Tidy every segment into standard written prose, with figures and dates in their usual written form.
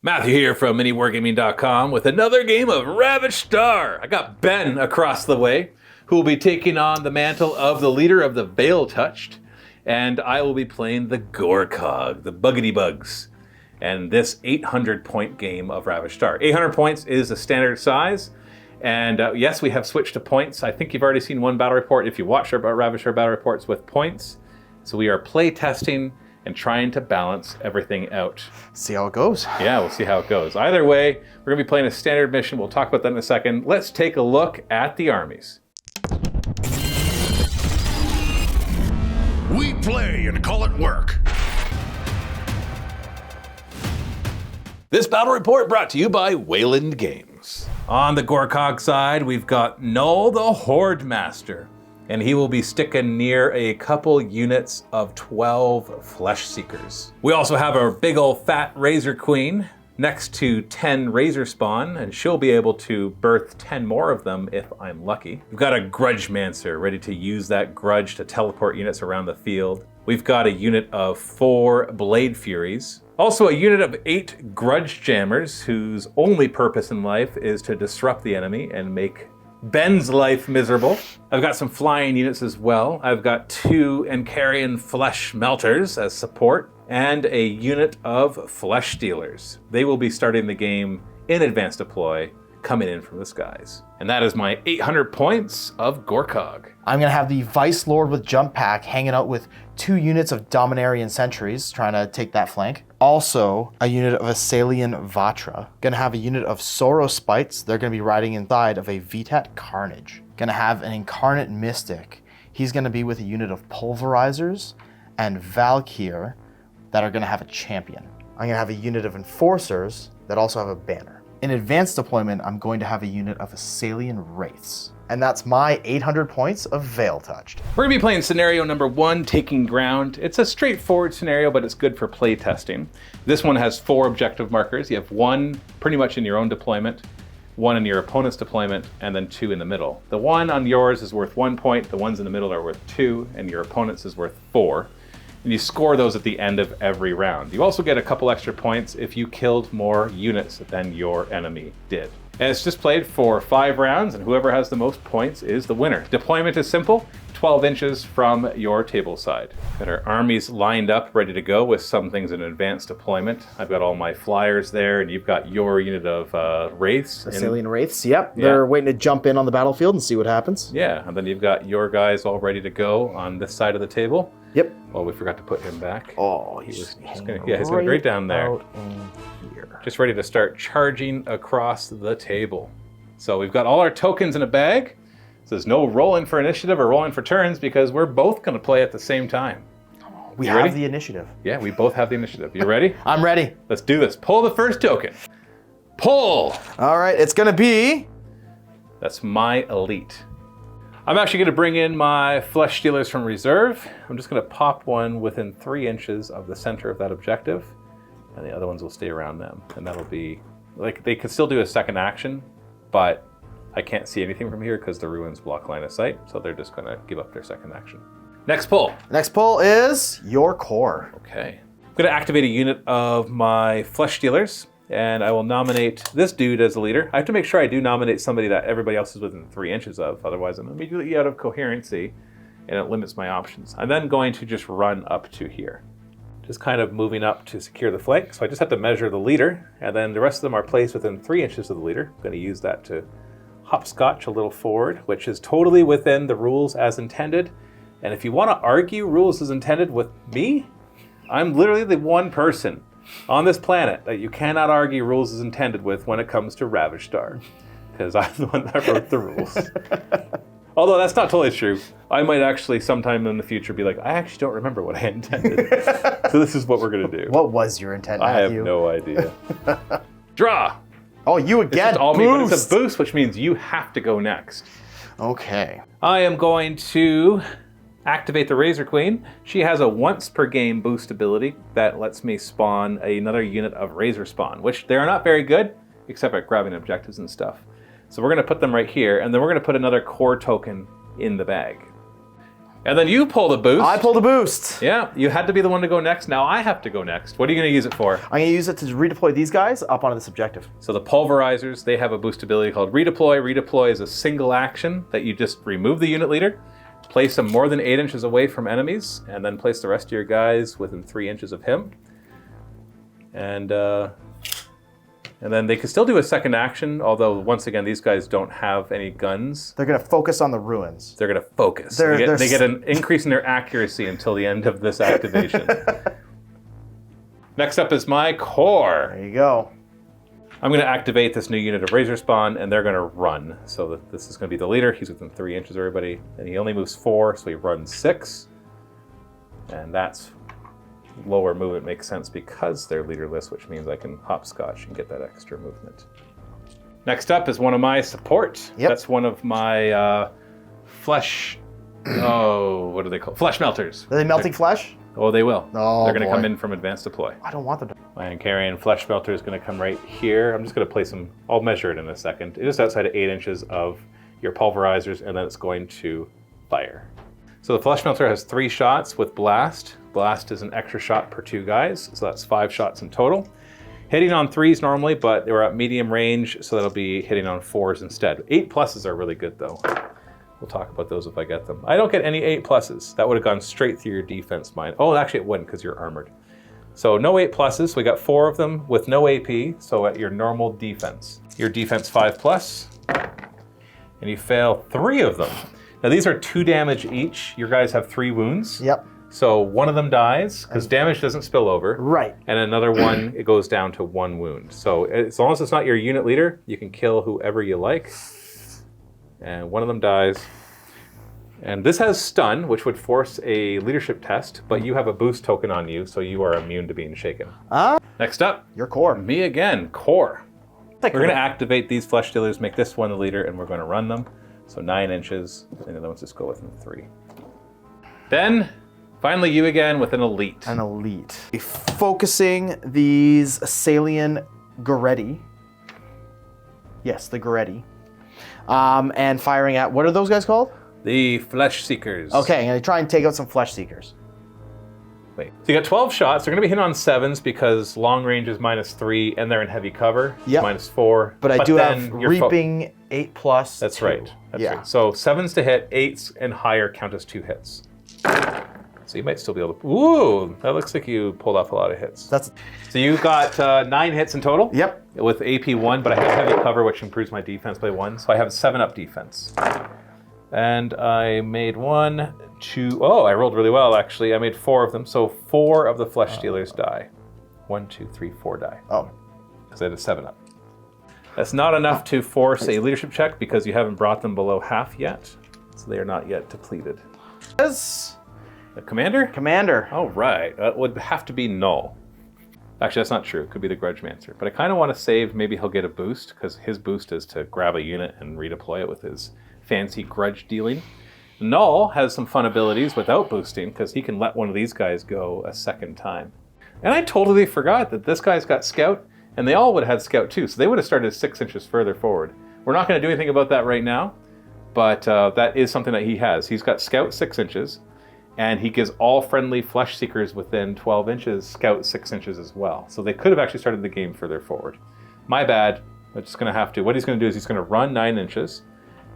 Matthew here from MiniWarGaming.com with another game of Ravaged. I got Ben across the way, who will be taking on the mantle of the leader of the Veil Touched, and I will be playing the Gorkog, the Buggity Bugs, and this 800-point game of Ravaged. 800 points is the standard size, and yes, we have switched to points. I think you've already seen one battle report if you watched our Ravaged battle reports with points. So we are play testing and trying to balance everything out. See how it goes. Yeah, we'll see how it goes. Either way, we're going to be playing a standard mission. We'll talk about that in a second. Let's take a look at the armies. We play and call it work. This battle report brought to you by Wayland Games. On the Gorkog side, we've got Null the Horde Master, and he will be sticking near a couple units of 12 Flesh Seekers. We also have a big old fat Razor Queen next to 10 Razor Spawn, and she'll be able to birth 10 more of them if I'm lucky. We've got a Grudge Mancer ready to use that grudge to teleport units around the field. We've got a unit of 4 Blade Furies. Also a unit of 8 Grudge Jammers, whose only purpose in life is to disrupt the enemy and make Ben's life miserable. I've got some flying units as well. I've got 2 Encarian Flesh Melters as support, and a unit of Flesh Stealers. They will be starting the game in advanced deploy, coming in from the skies. And that is my 800 points of Gorkog. I'm going to have the Vice Lord with Jump Pack hanging out with 2 units of Dominarian Sentries trying to take that flank. Also, a unit of Asalian Vatra. Going to have a unit of Soros Spites. They're going to be riding inside of a Vitat Carnage. Going to have an Incarnate Mystic. He's going to be with a unit of Pulverizers and Valkyr that are going to have a champion. I'm going to have a unit of Enforcers that also have a banner. In advanced deployment, I'm going to have a unit of Asalian Wraiths. And that's my 800 points of Veil Touched. We're going to be playing scenario number 1, Taking Ground. It's a straightforward scenario, but it's good for play testing. This one has 4 objective markers. You have 1 pretty much in your own deployment, 1 in your opponent's deployment, and then 2 in the middle. The 1 on yours is worth 1 point, the ones in the middle are worth 2, and your opponent's is worth 4. And you score those at the end of every round. You also get a couple extra points if you killed more units than your enemy did. And it's just played for 5 rounds, and whoever has the most points is the winner. Deployment is simple, 12 inches from your table side. Got our armies lined up, ready to go with some things in advanced deployment. I've got all my flyers there, and you've got your unit of Wraiths. Asalian Wraiths, yep. They're waiting to jump in on the battlefield and see what happens. Yeah, and then you've got your guys all ready to go on this side of the table. Yep. Well, we forgot to put him back. Oh, he's going right down there. Out in here. Just ready to start charging across the table. So we've got all our tokens in a bag. So there's no rolling for initiative or rolling for turns because we're both going to play at the same time. We have the initiative. Yeah, we both have the initiative. You ready? I'm ready. Let's do this. Pull the first token. Pull! All right, it's going to be... That's my elite. I'm actually going to bring in my Flesh Stealers from reserve. I'm just going to pop one within 3 inches of the center of that objective, and the other ones will stay around them. And that'll be, like, they could still do a second action, but I can't see anything from here because the ruins block line of sight, so they're just going to give up their second action. Next pull. Next pull is your core. Okay. I'm going to activate a unit of my Flesh Stealers, and I will nominate this dude as the leader. I have to make sure I do nominate somebody that everybody else is within 3 inches of, otherwise I'm immediately out of coherency, and it limits my options. I'm then going to just run up to here. Just kind of moving up to secure the flank, so I just have to measure the leader, and then the rest of them are placed within 3 inches of the leader. I'm going to use that to hopscotch a little forward, which is totally within the rules as intended. And if you want to argue rules as intended with me, I'm literally the one person on this planet that you cannot argue rules as intended with when it comes to Ravaged, because I'm the one that wrote the rules. Although that's not totally true. I might actually sometime in the future be like, I actually don't remember what I intended. So this is what we're going to do. What was your intent, Matthew? I have no idea. Draw! Oh, you again. It's all me, but it's a boost, which means you have to go next. Okay. I am going to activate the Razor Queen. She has a once per game boost ability that lets me spawn another unit of Razor Spawn, which they are not very good, except at grabbing objectives and stuff. So we're going to put them right here, and then we're going to put another core token in the bag. And then you pull the boost. I pulled a boost. Yeah, you had to be the one to go next. Now I have to go next. What are you going to use it for? I'm going to use it to redeploy these guys up onto this objective. So the pulverizers, they have a boost ability called redeploy. Redeploy is a single action that you just remove the unit leader, place them more than 8 inches away from enemies, and then place the rest of your guys within 3 inches of him. And then they can still do a second action, although once again, these guys don't have any guns. They're going to focus on the ruins. They're going to focus. They get an increase in their accuracy until the end of this activation. Next up is my core. There you go. I'm going to activate this new unit of Razor Spawn, and they're going to run. So this is going to be the leader. He's within 3 inches of everybody. And he only moves 4, so he runs 6. And that's lower movement makes sense because they're leaderless, which means I can hopscotch and get that extra movement. Next up is one of my support. Yep. That's one of my flesh. Oh, what are they called? Flesh melters. Are they melting flesh? Oh, they will. Oh, they're going to boy. come in from advanced deploy. I don't want them to. My Ankarian flesh melter is going to come right here. I'm just going to place them. I'll measure it in a second. Just outside of 8 inches of your pulverizers, and then it's going to fire. So the flesh melter has 3 shots with blast. Blast is an extra shot per 2 guys, so that's 5 shots in total. Hitting on 3s normally, but they were at medium range, so that'll be hitting on 4s instead. 8 pluses are really good though. We'll talk about those if I get them. I don't get any 8 pluses. That would have gone straight through your defense mine. Oh, actually it wouldn't because you're armored. So no 8 pluses. We got 4 of them with no AP, so at your normal defense. Your defense 5 plus, and you fail 3 of them. Now these are 2 damage each. Your guys have 3 wounds. Yep. So one of them dies because damage doesn't spill over. Right. And another one, it goes down to 1 wound. So as long as it's not your unit leader, you can kill whoever you like. And one of them dies. And this has stun, which would force a leadership test, but you have a boost token on you, so you are immune to being shaken. Next up, Your core. me again, core. We're going to activate these flesh dealers, make this one the leader, and we're going to run them. So 9 inches, and the other ones just go within 3. Then, finally you again with an elite. An elite. Focusing these Salian Goretti. Yes, the Goretti. And firing at, what are those guys called? The Flesh Seekers. Okay, I'm going to try and take out some Flesh Seekers. Wait. So you got 12 shots. They're going to be hitting on 7s because long range is -3 and they're in heavy cover. Yep. -4. But I do have your Reaping 8 plus. That's 2. right. That's Yeah. right. So 7s to hit, 8s and higher count as 2 hits. So you might still be able to. Ooh, that looks like you pulled off a lot of hits. That's. So you got 9 hits in total. Yep. With AP 1, but I have heavy cover, which improves my defense by 1. So I have 7-up defense. And I made 1, 2. Oh, I rolled really well actually. I made 4 of them. So 4 of the flesh stealers die. 1, 2, 3, 4 die. Oh. Because I had a 7-up. That's not enough to force a leadership check because you haven't brought them below half yet. So they are not yet depleted. Yes. The commander? Commander. Oh, right. That would have to be null. Actually, that's not true. It could be the Grudgemancer. But I kind of want to save, maybe he'll get a boost, because his boost is to grab a unit and redeploy it with his fancy grudge dealing. Null has some fun abilities without boosting, because he can let one of these guys go a second time. And I totally forgot that this guy's got Scout, and they all would have had Scout too, so they would have started 6 inches further forward. We're not going to do anything about that right now, but that is something that he has. He's got Scout 6 inches, and he gives all friendly Flesh Seekers within 12 inches Scout 6 inches as well. So they could have actually started the game further forward. My bad. I'm just going to have to. What he's going to do is he's going to run 9 inches,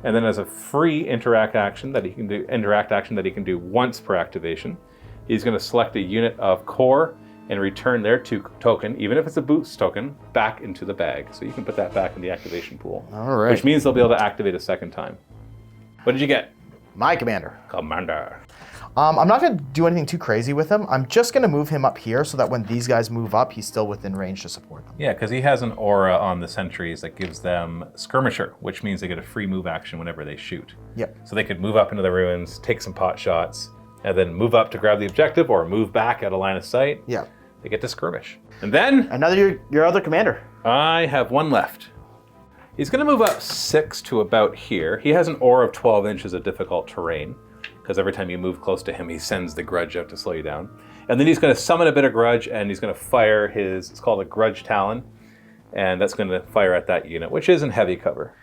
and then as a free interact action that he can do once per activation, he's going to select a unit of core and return their 2 token, even if it's a boost token, back into the bag. So you can put that back in the activation pool. All right. Which means they'll be able to activate a second time. What did you get? My commander. Commander. I'm not going to do anything too crazy with him. I'm just going to move him up here so that when these guys move up, he's still within range to support them. Yeah, because he has an aura on the sentries that gives them skirmisher, which means they get a free move action whenever they shoot. Yep. So they could move up into the ruins, take some pot shots, and then move up to grab the objective or move back out of line of sight. Yeah. They get to skirmish. And then Another your other commander. I have 1 left. He's going to move up 6 to about here. He has an aura of 12 inches of difficult terrain, because every time you move close to him, he sends the grudge out to slow you down. And then he's going to summon a bit of grudge, and he's going to fire his, it's called a grudge talon, and that's going to fire at that unit, which is in heavy cover.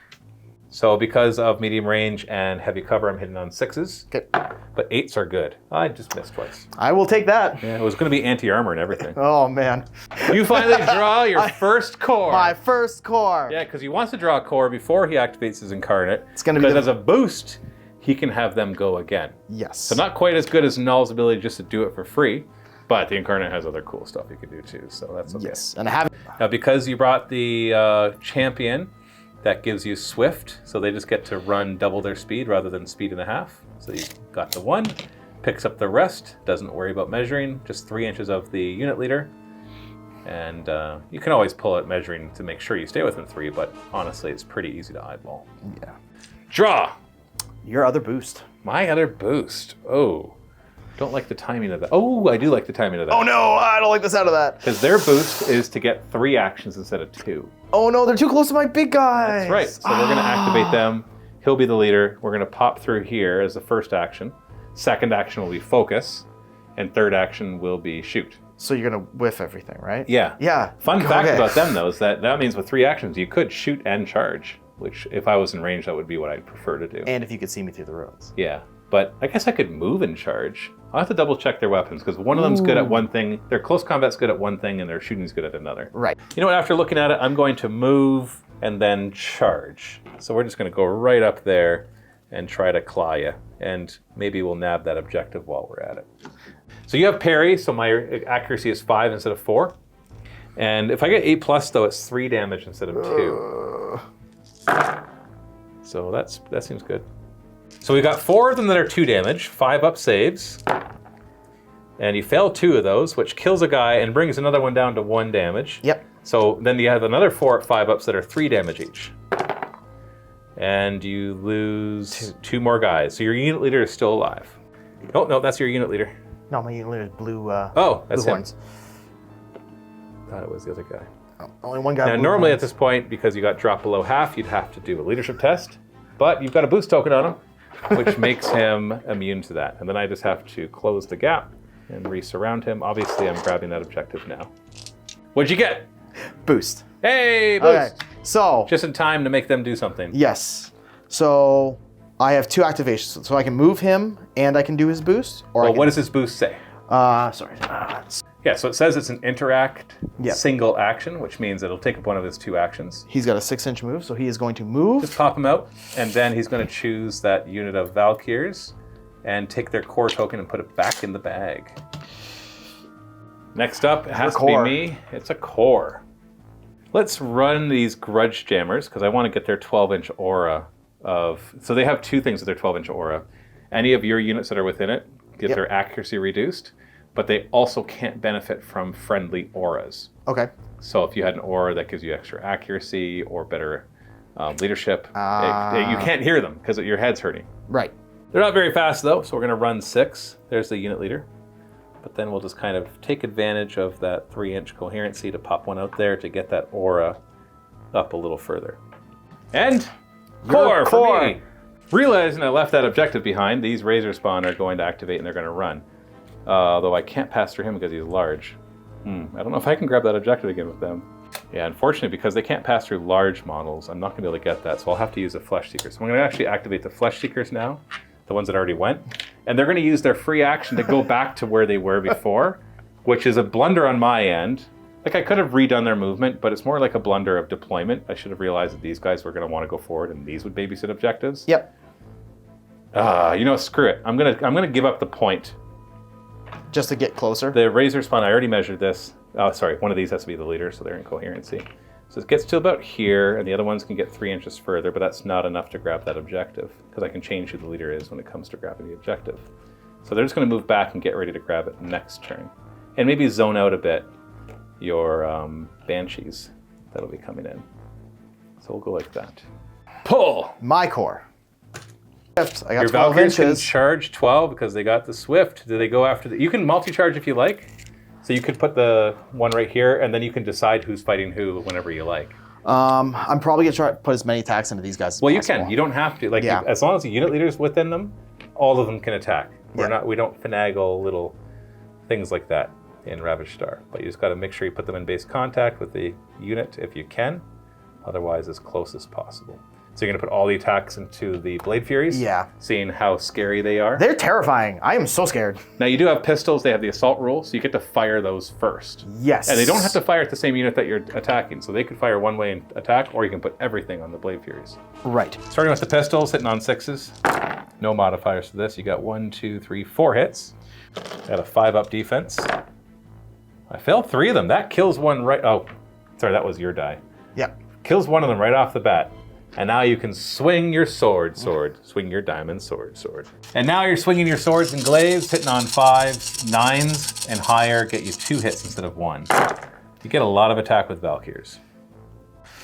So because of medium range and heavy cover, I'm hitting on 6s. Okay. But 8s are good. I just missed twice. I will take that. Yeah, it was going to be anti-armor and everything. Oh, man. You finally draw your first core. My first core. Yeah, because he wants to draw a core before he activates his incarnate. It's going to be because as a boost, he can have them go again. Yes. So not quite as good as Null's ability just to do it for free, but the incarnate has other cool stuff you can do too, so that's okay. Yes, and I have. Now, because you brought the champion, that gives you Swift, so they just get to run double their speed rather than speed and a half. So you got the 1, picks up the rest, doesn't worry about measuring, just 3 inches of the unit leader. And you can always pull it measuring to make sure you stay within 3, but honestly, it's pretty easy to eyeball. Yeah. Draw! Your other boost. My other boost. Oh. Don't like the timing of that. Oh, I do like the timing of that. Oh no, I don't like the sound of that. Because their boost is to get 3 actions instead of 2. Oh no, they're too close to my big guys. That's right. So we're going to activate them. He'll be the leader. We're going to pop through here as the first action. Second action will be focus. And third action will be shoot. So you're going to whiff everything, right? Yeah. Yeah. Fun fact Okay. about them, though, is that means with 3 actions, you could shoot and charge. Which, if I was in range, that would be what I'd prefer to do. And if you could see me through the roads. Yeah. But I guess I could move and charge. I'll have to double check their weapons, because one of them's good at one thing, their close combat's good at one thing, and their shooting's good at another. Right. You know what, after looking at it, I'm going to move and then charge. So we're just going to go right up there and try to claw you. And maybe we'll nab that objective while we're at it. So you have parry, so my accuracy is 5 instead of 4. And if I get 8+, though, it's 3 damage instead of 2. So that seems good. So we got 4 of them that are 2 damage, 5 up saves. And you fail 2 of those, which kills a guy and brings another one down to 1 damage. Yep. So then you have another 4 at 5 ups that are 3 damage each. And you lose 2 more guys. So your unit leader is still alive. Oh, no, that's your unit leader. No, my unit leader is blue. Oh, that's blue him. horns. Thought it was the other guy. Oh, only one guy. Now, blue normally horns. at this point, because you got dropped below half, you'd have to do a leadership test. But you've got a boost token on him, which makes him immune to that. And then I just have to close the gap and re-surround him. Obviously, I'm grabbing that objective now. What'd you get? Boost. Hey, boost! Okay. So. Just in time to make them do something. Yes. So I have 2 activations. So I can move him and I can do his boost. Or Well, I can, what does this boost say? Sorry. Yeah, so it says it's an interact Yep. single action, which means it'll take up one of his 2 actions. He's got a 6-inch move, so he is going to move. Just pop him out, and then he's going to choose that unit of Valkyrs and take their core token and put it back in the bag. Next up, it has to be core. me. It's a core. Let's run these grudge jammers, because I want to get their 12-inch aura of... So they have 2 things with their 12-inch aura. Any of your units that are within it get Yep. their accuracy reduced, but they also can't benefit from friendly auras. Okay. So if you had an aura that gives you extra accuracy or better leadership, you can't hear them because your head's hurting. Right. They're not very fast though, so we're going to run 6. There's the unit leader. But then we'll just kind of take advantage of that 3-inch coherency to pop one out there to get that aura up a little further. And core for me! Realizing I left that objective behind, these Razor Spawn are going to activate and they're going to run. Though I can't pass through him because he's large. I don't know if I can grab that objective again with them. Yeah, unfortunately, because they can't pass through large models, I'm not going to be able to get that, so I'll have to use the Flesh Seekers. So I'm going to actually activate the Flesh Seekers now, the ones that already went. And they're going to use their free action to go back to where they were before, which is a blunder on my end. Like, I could have redone their movement, but it's more like a blunder of deployment. I should have realized that these guys were going to want to go forward and these would babysit objectives. Yep. Screw it. I'm gonna give up the point. Just to get closer. The Razor Spawn, I already measured this. Oh, sorry, one of these has to be the leader, so they're in coherency. So it gets to about here, and the other ones can get 3 inches further, but that's not enough to grab that objective, because I can change who the leader is when it comes to grabbing the objective. So they're just going to move back and get ready to grab it next turn. And maybe zone out a bit your Banshees that'll be coming in. So we'll go like that. Pull! My core. I got Your 12 Valkyries can inches. charge 12 because they got the Swift. Do they go after the... You can multi-charge if you like. So you could put the one right here, and then you can decide who's fighting who whenever you like. I'm probably going to try to put as many attacks into these guys as Well, you possible. can. You don't have to. Like, Yeah. as long as the unit leader's within them, all of them can attack. Yeah. We don't finagle little things like that in Ravaged Star. But you just got to make sure you put them in base contact with the unit if you can. Otherwise, as close as possible. So you're going to put all the attacks into the Blade Furies? Yeah. Seeing how scary they are? They're terrifying. I am so scared. Now you do have pistols, they have the assault rule, so you get to fire those first. Yes. And they don't have to fire at the same unit that you're attacking, so they could fire one way and attack, or you can put everything on the Blade Furies. Right. Starting with the pistols, hitting on 6s. No modifiers to this. You got 1, 2, 3, 4 hits. Got a 5-up defense. I failed 3 of them. That kills one right... Oh, sorry, that was your die. Yep. Kills one of them right off the bat. And now you can swing your sword. Swing your diamond sword. And now you're swinging your swords and glaives, hitting on 5s, 9s, and higher, get you 2 hits instead of 1. You get a lot of attack with Valkyrs.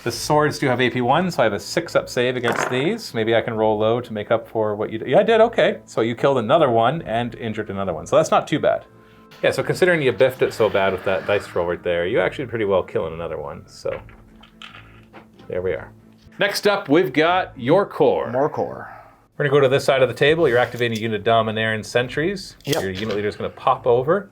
The swords do have AP 1, so I have a 6-up save against these. Maybe I can roll low to make up for what you did. Yeah, I did, okay. So you killed another one and injured another one. So that's not too bad. Yeah, so considering you biffed it so bad with that dice roll right there, you actually did pretty well killing another one. So there we are. Next up, we've got your core. More core. We're gonna go to this side of the table. You're activating a unit of Dominaran sentries. Yep. Your unit leader is gonna pop over.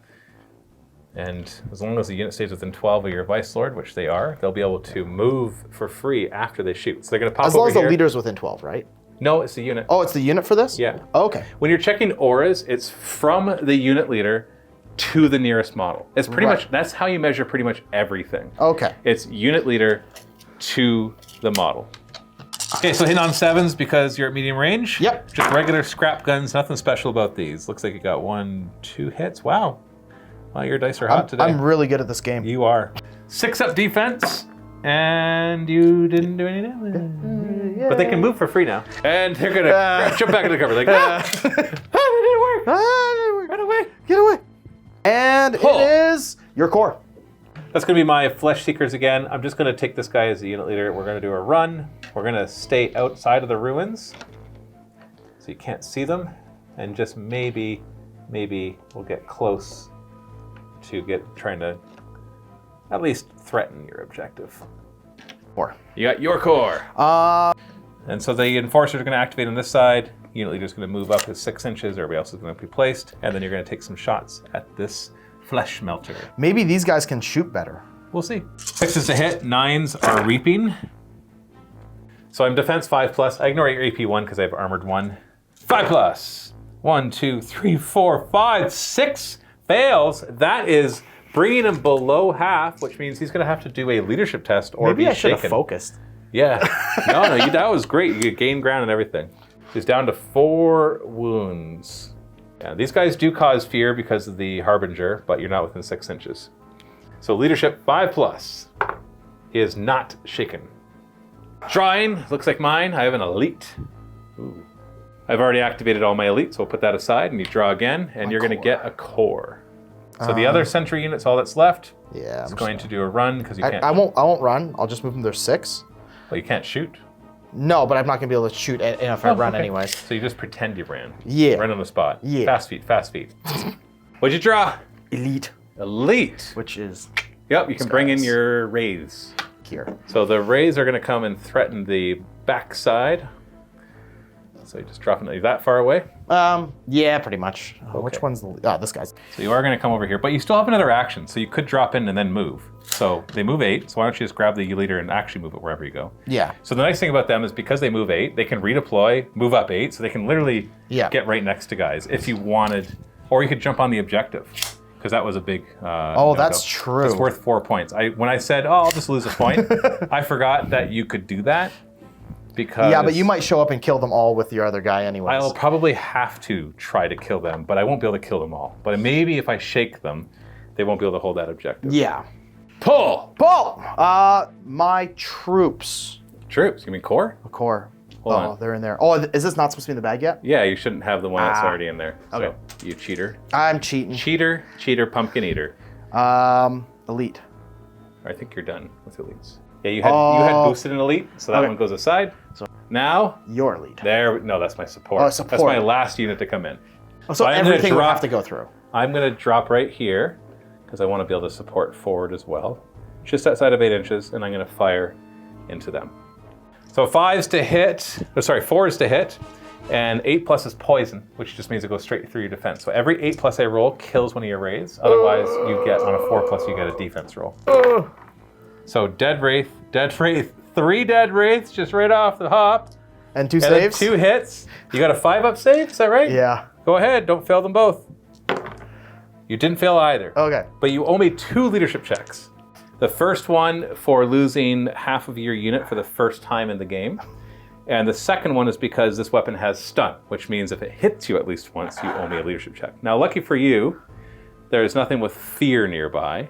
And as long as the unit stays within 12 of your Vice Lord, which they are, they'll be able to move for free after they shoot. So they're gonna pop over As long as the here. leader's within 12, right? No, it's the unit. Oh, it's the unit for this? Yeah. Oh, okay. When you're checking auras, it's from the unit leader to the nearest model. It's pretty Right. much, that's how you measure pretty much everything. Okay. It's unit leader to the model. Okay, so hitting on 7s because you're at medium range. Yep. Just regular scrap guns, nothing special about these. Looks like you got 1, 2 hits. Wow. Wow, your dice are hot today. I'm really good at this game. You are. 6-up defense, and you didn't do any damage. But they can move for free now. And they're gonna jump back into the cover like, it didn't work. Run away. Get away. And Pull. it is your core. That's gonna be my Flesh Seekers again. I'm just gonna take this guy as the unit leader. We're gonna do a run. We're gonna stay outside of the ruins, so you can't see them, and just maybe we'll get close to trying to at least threaten your objective. Core. You got your core. And so the enforcers are gonna activate on this side. Unit leader's gonna move up to 6 inches. Everybody else is gonna be placed, and then you're gonna take some shots at this flesh melter. Maybe these guys can shoot better. We'll see. 6s to hit, 9s are reaping. So I'm defense 5+. I ignore your AP 1 because I have armored 1. 5+. 1, 2, 3, 4, 5, 6 fails. That is bringing him below half, which means he's going to have to do a leadership test or Maybe be I should shaken. have focused. Yeah. No, that was great. You gained ground and everything. He's down to 4 wounds. Yeah, these guys do cause fear because of the Harbinger, but you're not within 6 inches. So leadership 5+. He is not shaken. Drawing, looks like mine. I have an elite. Ooh. I've already activated all my elites, so we'll put that aside, and you draw again, and you're going to get a core. So the other sentry unit's all that's left. Yeah. It's going to do a run because you can't. I won't run. I'll just move them to 6. Well, you can't shoot. No, but I'm not gonna be able to shoot if I run okay. anyways. So you just pretend you ran. Yeah. Run on the spot. Yeah. Fast feet. What'd you draw? Elite, Elite. which is Yep, you can bring in guys. your wraiths. here. So the wraiths are going to come and threaten the backside. So you just dropping it that far away. Yeah, pretty much. Okay. Which one's the? This guy's. So you are going to come over here, but you still have another action. So you could drop in and then move. So they move 8. So why don't you just grab the leader and actually move it wherever you go? Yeah. So the nice thing about them is because they move 8, they can redeploy, move up 8, so they can literally get right next to guys if you wanted, or you could jump on the objective. Because that was a big. Oh, that's true. It's worth 4 points. When I said, I'll just lose a point, I forgot that you could do that. Because Yeah, but you might show up and kill them all with your other guy anyways. I'll probably have to try to kill them, but I won't be able to kill them all. But maybe if I shake them, they won't be able to hold that objective. Yeah. Pull! Pull! My troops. Troops, you mean core? A core. Hold on. They're in there. Oh, is this not supposed to be in the bag yet? Yeah, you shouldn't have the one that's already in there. Okay. So, you cheater. I'm cheating. Cheater, pumpkin eater. Elite. I think you're done with elites. Yeah, you had boosted an elite, so that one goes aside. So- Now, Your elite. no, that's my support. Oh, support. That's my last unit to come in. So I'm gonna everything will drop- have to go through. I'm going to drop right here, because I want to be able to support forward as well. Just outside of 8 inches, and I'm going to fire into them. So 4s to hit, and 8+ is poison, which just means it goes straight through your defense. So every 8+ I roll kills one of your wraiths. Otherwise, you get on a 4+, you get a defense roll. So dead wraith, 3 dead wraiths just right off the hop. And 2 And then saves? 2 hits. You got a 5-up save, is that right? Yeah. Go ahead, don't fail them both. You didn't fail either. Okay. But you owe me 2 leadership checks. The first one for losing half of your unit for the first time in the game. And the second one is because this weapon has stun, which means if it hits you at least once, you owe me a leadership check. Now, lucky for you, there is nothing with fear nearby.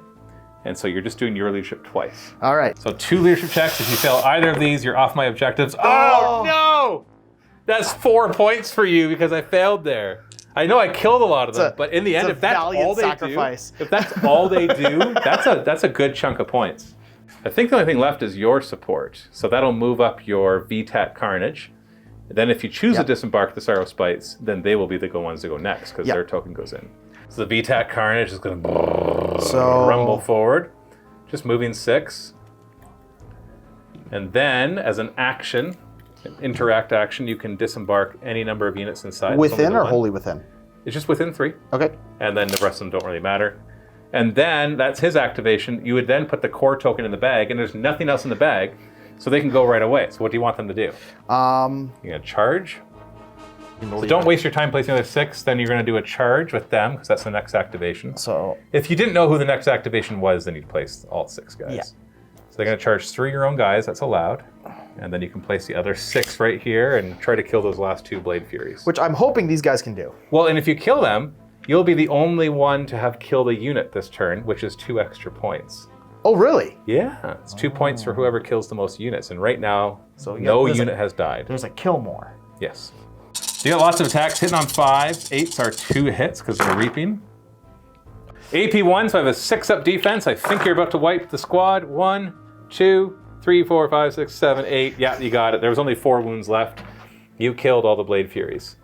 And so you're just doing your leadership twice. All right. So 2 leadership checks. If you fail either of these, you're off my objectives. Oh, no! That's 4 points for you because I failed there. I know I killed a lot of them, but in the end, if that's all they do, that's a good chunk of points. I think the only thing left is your support. So that'll move up your VTAT Carnage. Then if you choose to disembark the Sorrow Spites, then they will be the ones to go next because their token goes in. So the VTAT Carnage is going to rumble forward, just moving 6. And then, as an action, an interact action, you can disembark any number of units inside. Within or wholly within? It's just within 3. Okay. And then the rest of them don't really matter. And then, that's his activation. You would then put the core token in the bag, and there's nothing else in the bag, so they can go right away. So what do you want them to do? You're going to charge. So don't waste your time placing another 6, then you're going to do a charge with them, because that's the next activation. So if you didn't know who the next activation was, then you'd place all 6 guys. Yeah. So they're going to charge 3 your own guys, that's allowed. And then you can place the other 6 right here and try to kill those last 2 Blade Furies. which I'm hoping these guys can do. Well, and if you kill them, you'll be the only one to have killed a unit this turn, which is 2 extra points. Oh, really? Yeah, it's 2 points for whoever kills the most units. And right now, no unit has died. There's a kill more. Yes. So you got lots of attacks, hitting on 5s. 8s are 2 hits because they're reaping. AP 1, so I have a 6-up defense. I think you're about to wipe the squad. 1, 2, 3, 4, 5, 6, 7, 8. Yeah, you got it. There was only 4 wounds left. You killed all the Blade Furies.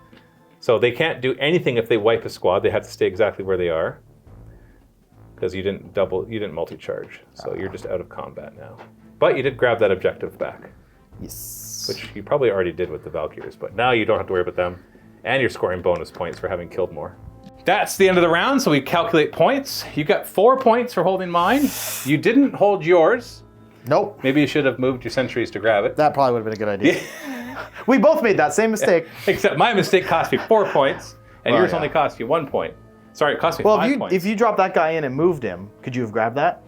So they can't do anything if they wipe a squad. They have to stay exactly where they are. Because you didn't multi-charge. So you're just out of combat now. But you did grab that objective back. Yes. Which you probably already did with the Valkyries, but now you don't have to worry about them. And you're scoring bonus points for having killed more. That's the end of the round, so we calculate points. You got 4 points for holding mine. You didn't hold yours. Nope. Maybe you should have moved your sentries to grab it. That probably would have been a good idea. We both made that same mistake. Except my mistake cost me 4 points, and yours only cost you 1 point. Sorry, it cost me 5 points. If you dropped that guy in and moved him, could you have grabbed that?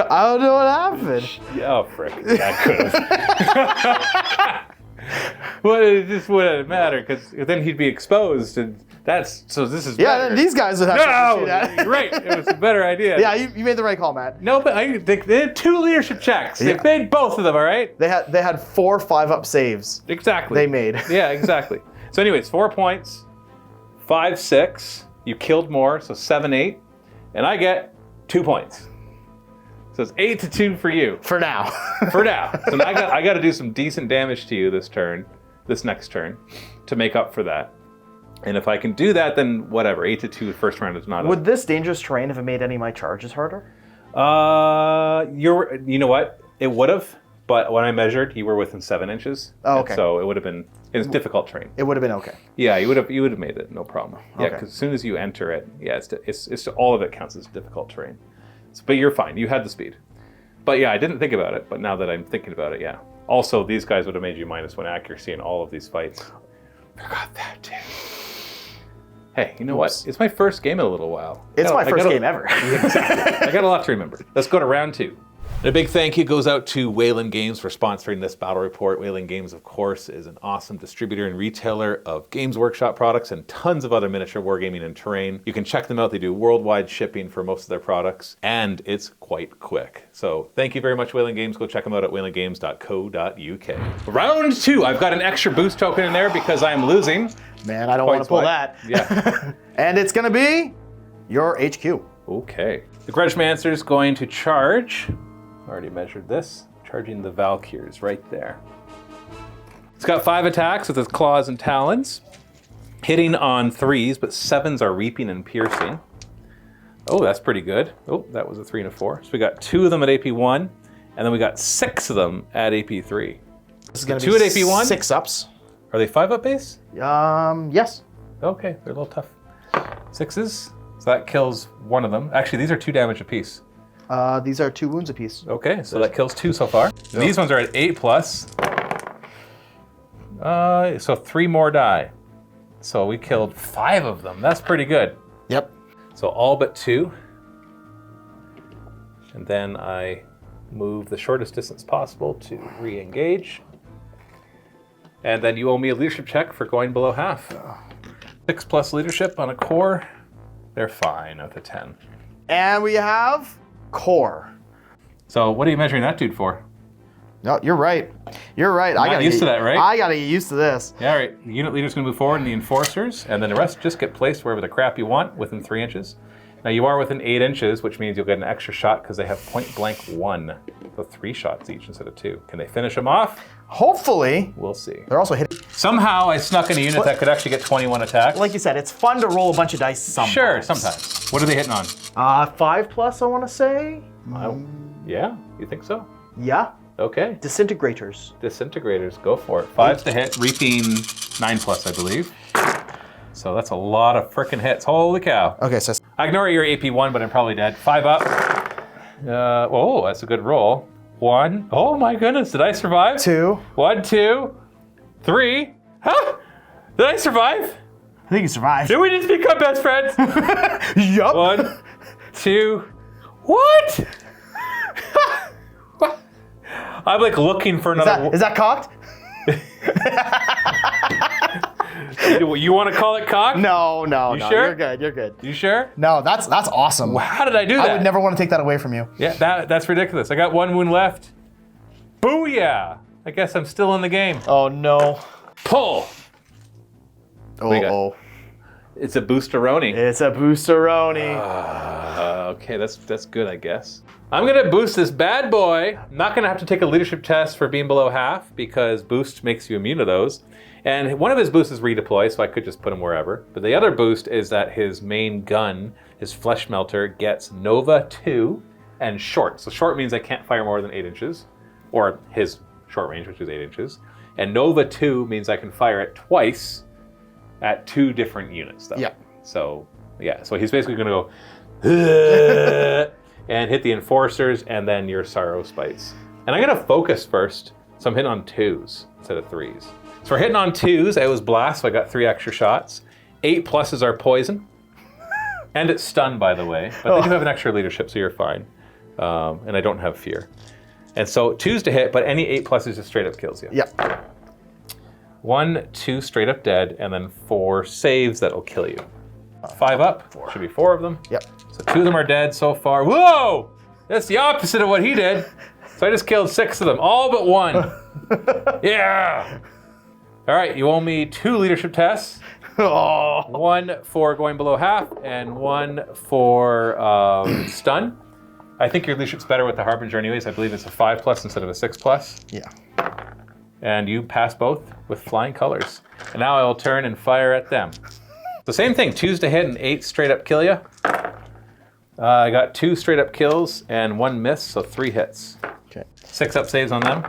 I don't know what happened. Oh, frick. That could have. Well, it just wouldn't matter, because then he'd be exposed, and this is better. Then these guys would have to shoot at. You're right. It was a better idea. Yeah, you made the right call, Matt. No, but they had 2 leadership checks. They made both of them, all right? They had 4 5-up saves. Exactly. They made. Yeah, exactly. So anyways, 4 points, 5, 6. You killed more, so 7, 8. And I get 2 points. So it's 8-2 for you. For now. For now. So now I got to do some decent damage to you this next turn, to make up for that. And if I can do that, then whatever. 8-2 first round is not. Would this dangerous terrain have made any of my charges harder? You know what? It would have, but when I measured, you were within 7 inches. Oh, okay. So it would have been. It's difficult terrain. It would have been okay. Yeah, you would have made it, no problem. Yeah, Okay. because as soon as you enter it, it's all of it counts as difficult terrain. But you're fine. You had the speed. But yeah, I didn't think about it. But now that I'm thinking about it, yeah. Also, these guys would have made you -1 accuracy in all of these fights. Forgot that too. Hey, you know what? It's my first game in a little while. It's my first game ever. Exactly. I got a lot to remember. Let's go to round 2. And a big thank you goes out to Wayland Games for sponsoring this battle report. Wayland Games, of course, is an awesome distributor and retailer of Games Workshop products and tons of other miniature wargaming and terrain. You can check them out. They do worldwide shipping for most of their products, and it's quite quick. So thank you very much, Wayland Games. Go check them out at waylandgames.co.uk. Round 2. I've got an extra boost token in there because I am losing. Man, I don't want to pull that. Yeah. And it's going to be your HQ. Okay. The Grudgmancer is going to charge. Already measured this. Charging the Valkyries right there. It's got 5 attacks with its claws and talons. Hitting on 3s, but 7s are reaping and piercing. Oh, that's pretty good. Oh, that was a 3 and a 4. So we got 2 of them at AP 1, and then we got 6 of them at AP 3. This is going to 2 be at AP 1? 6 ups. Are they 5-up base? Yes. Okay, they're a little tough. 6s. So that kills one of them. Actually, these are 2 damage apiece. These are 2 wounds apiece. Okay, so that kills 2 so far. These ones are at 8+. So 3 more die. So we killed 5 of them. That's pretty good. Yep. So all but 2. And then I move the shortest distance possible to re-engage. And then you owe me a leadership check for going below half. 6+ leadership on a core. They're fine with a 10. And we have core. So what are you measuring that dude for? No, you're right. You're right. Not used to that, right? I gotta get used to this. Yeah, all right. The unit leader's gonna move forward and the enforcers, and then the rest just get placed wherever the crap you want within 3 inches. Now you are within 8 inches, which means you'll get an extra shot because they have point blank 1. So 3 shots each instead of 2. Can they finish them off? Hopefully. We'll see. They're also hitting. Somehow I snuck in a unit that could actually get 21 attacks. Like you said, it's fun to roll a bunch of dice sometimes. Sure, sometimes. What are they hitting on? 5+, I want to say. Yeah, you think so? Yeah. Okay. Disintegrators. Disintegrators, go for it. 5's to hit, reaping 9+, I believe. So that's a lot of frickin' hits. Holy cow. Okay, so I ignore your AP 1, but I'm probably dead. 5 up. Oh, that's a good roll. 1. Oh my goodness, did I survive? 2. 1, 2, 3. Huh? Did I survive? I think you survived. Did we just become best friends? Yup. 1, 2. What? I'm like looking for another. Is that cocked? You want to call it cock? No. Sure? You're good. You're good. You sure? No, that's awesome. How did I do that? I would never want to take that away from you. Yeah, that's ridiculous. I got 1 wound left. Booyah! I guess I'm still in the game. Oh no. Pull. Oh. It's a boosteroni. It's a boosteroni. Okay, that's good, I guess. I'm gonna boost this bad boy. I'm not gonna have to take a leadership test for being below half because boost makes you immune to those. And one of his boosts is redeploy, so I could just put him wherever. But the other boost is that his main gun, his flesh melter, gets Nova 2 and short. So short means I can't fire more than 8 inches, or his short range, which is 8 inches. And Nova 2 means I can fire it twice at 2 different units, though. Yeah. So he's basically gonna go and hit the enforcers and then your sorrow spites. And I'm gonna focus first, so I'm hitting on 2s instead of 3s. So we're hitting on 2s. I was blast, so I got 3 extra shots. 8+ is our poison. And it's stun, by the way. But they do have an extra leadership, so you're fine. And I don't have fear. And so 2s to hit, but any 8+ just straight up kills you. Yeah. 1, 2 straight up dead, and then 4 saves that'll kill you. 5 up, should be 4 of them. Yep. So 2 of them are dead so far. Whoa! That's the opposite of what he did. So I just killed 6 of them, all but 1. Yeah! All right, you owe me 2 leadership tests. Oh. 1 for going below half, and 1 for stun. I think your leadership's better with the Harbinger anyways. I believe it's a 5+ instead of a 6+. Yeah. And you pass both with flying colors. And now I'll turn and fire at them. The same thing, 2s to hit and 8 straight up kill you. I got 2 straight up kills and 1 miss, so 3 hits. Okay. 6 up saves on them.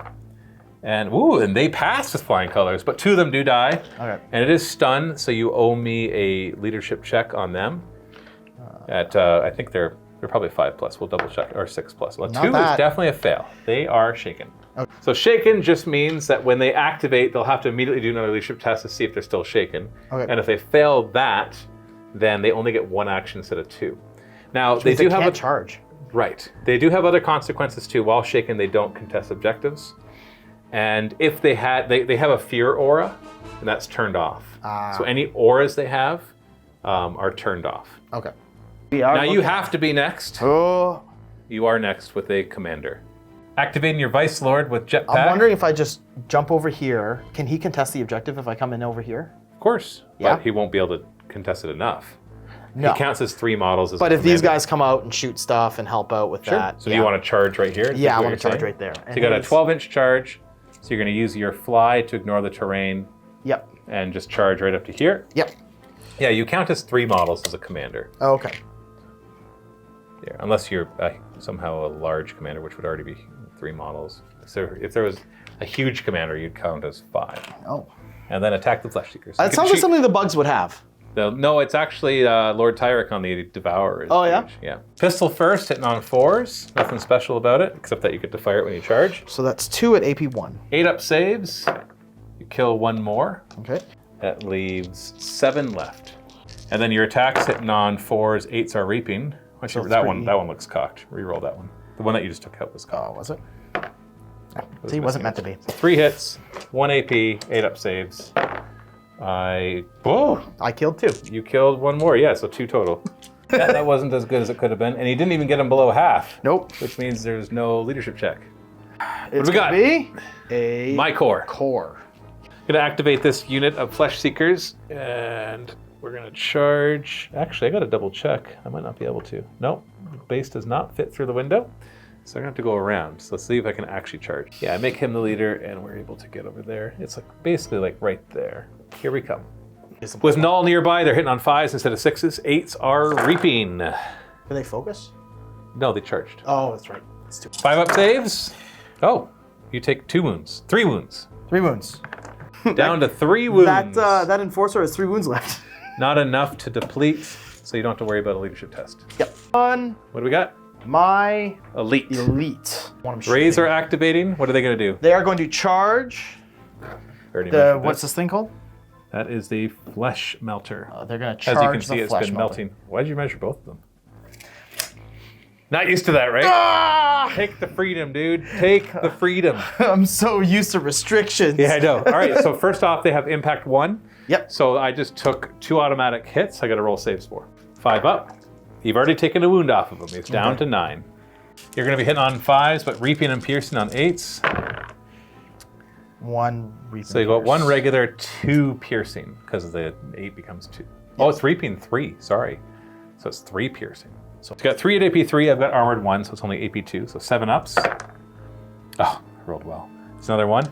And they pass with flying colors, but 2 of them do die. Okay. And it is stun, so you owe me a leadership check on them. I think they're probably 5+. We'll double check, or 6+. Well, 2 is definitely a fail. They are shaken. Okay. So shaken just means that when they activate, they'll have to immediately do another leadership test to see if they're still shaken. Okay. And if they fail that, then they only get 1 action instead of 2. Now they do have a charge. Right. They do have other consequences too. While shaken, they don't contest objectives. And if they have a fear aura, and that's turned off. So any auras they have are turned off. Okay. Now you have to be next. Oh. You are next with a commander. Activating your Vice Lord with jetpack. I'm wondering if I just jump over here, can he contest the objective if I come in over here? Of course. Yeah. But he won't be able to contest it enough. No. He counts as 3 models as But a if these commander. guys come out and shoot stuff and help out with that. So do you want to charge right here? Yeah, I want to charge right there. So you got a 12-inch charge. So you're going to use your fly to ignore the terrain. Yep. And just charge right up to here. Yep. Yeah, you count as 3 models as a commander. Oh, okay. Yeah, unless you're somehow a large commander, which would already be 3 models. So if there was a huge commander, you'd count as 5. Oh. And then attack the Flesh Seekers. That sounds like something the bugs would have. No, it's actually Lord Tyrek on the Devourer. Oh, yeah? Huge. Yeah. Pistol first, hitting on 4s. Nothing special about it, except that you get to fire it when you charge. So that's 2 at AP 1. 8 up saves. You kill 1 more. Okay. That leaves 7 left. And then your attacks hitting on 4s, 8s are reaping. Actually, that one looks cocked. Reroll that one. The one that you just took out was cocked. Oh, was it? See, it wasn't meant to be. 3 hits, 1 AP, 8 up saves. I killed 2. You killed 1 more, yeah, so 2 total. Yeah, that wasn't as good as it could have been. And he didn't even get him below half. Nope. Which means there's no leadership check. It's what do we got? Be a My core. Core. Gonna activate this unit of Flesh Seekers, and we're gonna charge. Actually, I gotta double check. I might not be able to. Nope, the base does not fit through the window. So I'm gonna have to go around. So let's see if I can actually charge. Yeah, I make him the leader, and we're able to get over there. It's like basically like right there. Here we come. With Null nearby, they're hitting on 5s instead of 6s. 8s are reaping. Do they focus? No, they charged. Oh, that's right. It's 2. 5 up saves. Oh, you take 2 wounds. 3 wounds. 3 wounds. Down to 3 wounds. That Enforcer has 3 wounds left. Not enough to deplete, so you don't have to worry about a leadership test. Yep. What do we got? My Elite. Rays are activating. What are they going to do? They are going to charge. What's this thing called? That is the Flesh Melter. They're going to charge As you can see, it's been melting. Why did you measure both of them? Not used to that, right? Ah! Take the freedom, dude. Take the freedom. I'm so used to restrictions. Yeah, I know. All right, so first off, they have impact 1. Yep. So I just took 2 automatic hits. I got to roll saves for. 5 up. You've already taken a wound off of him. He's down to 9. You're going to be hitting on 5s, but reaping and piercing on 8s. 1 reaping. So you got 1 regular, 2 piercing, because the 8 becomes 2. Oh, it's reaping 3. Sorry. So it's 3 piercing. So it's got 3 at AP 3. I've got armored 1, so it's only AP 2. So 7 ups. Oh, rolled well. It's another 1.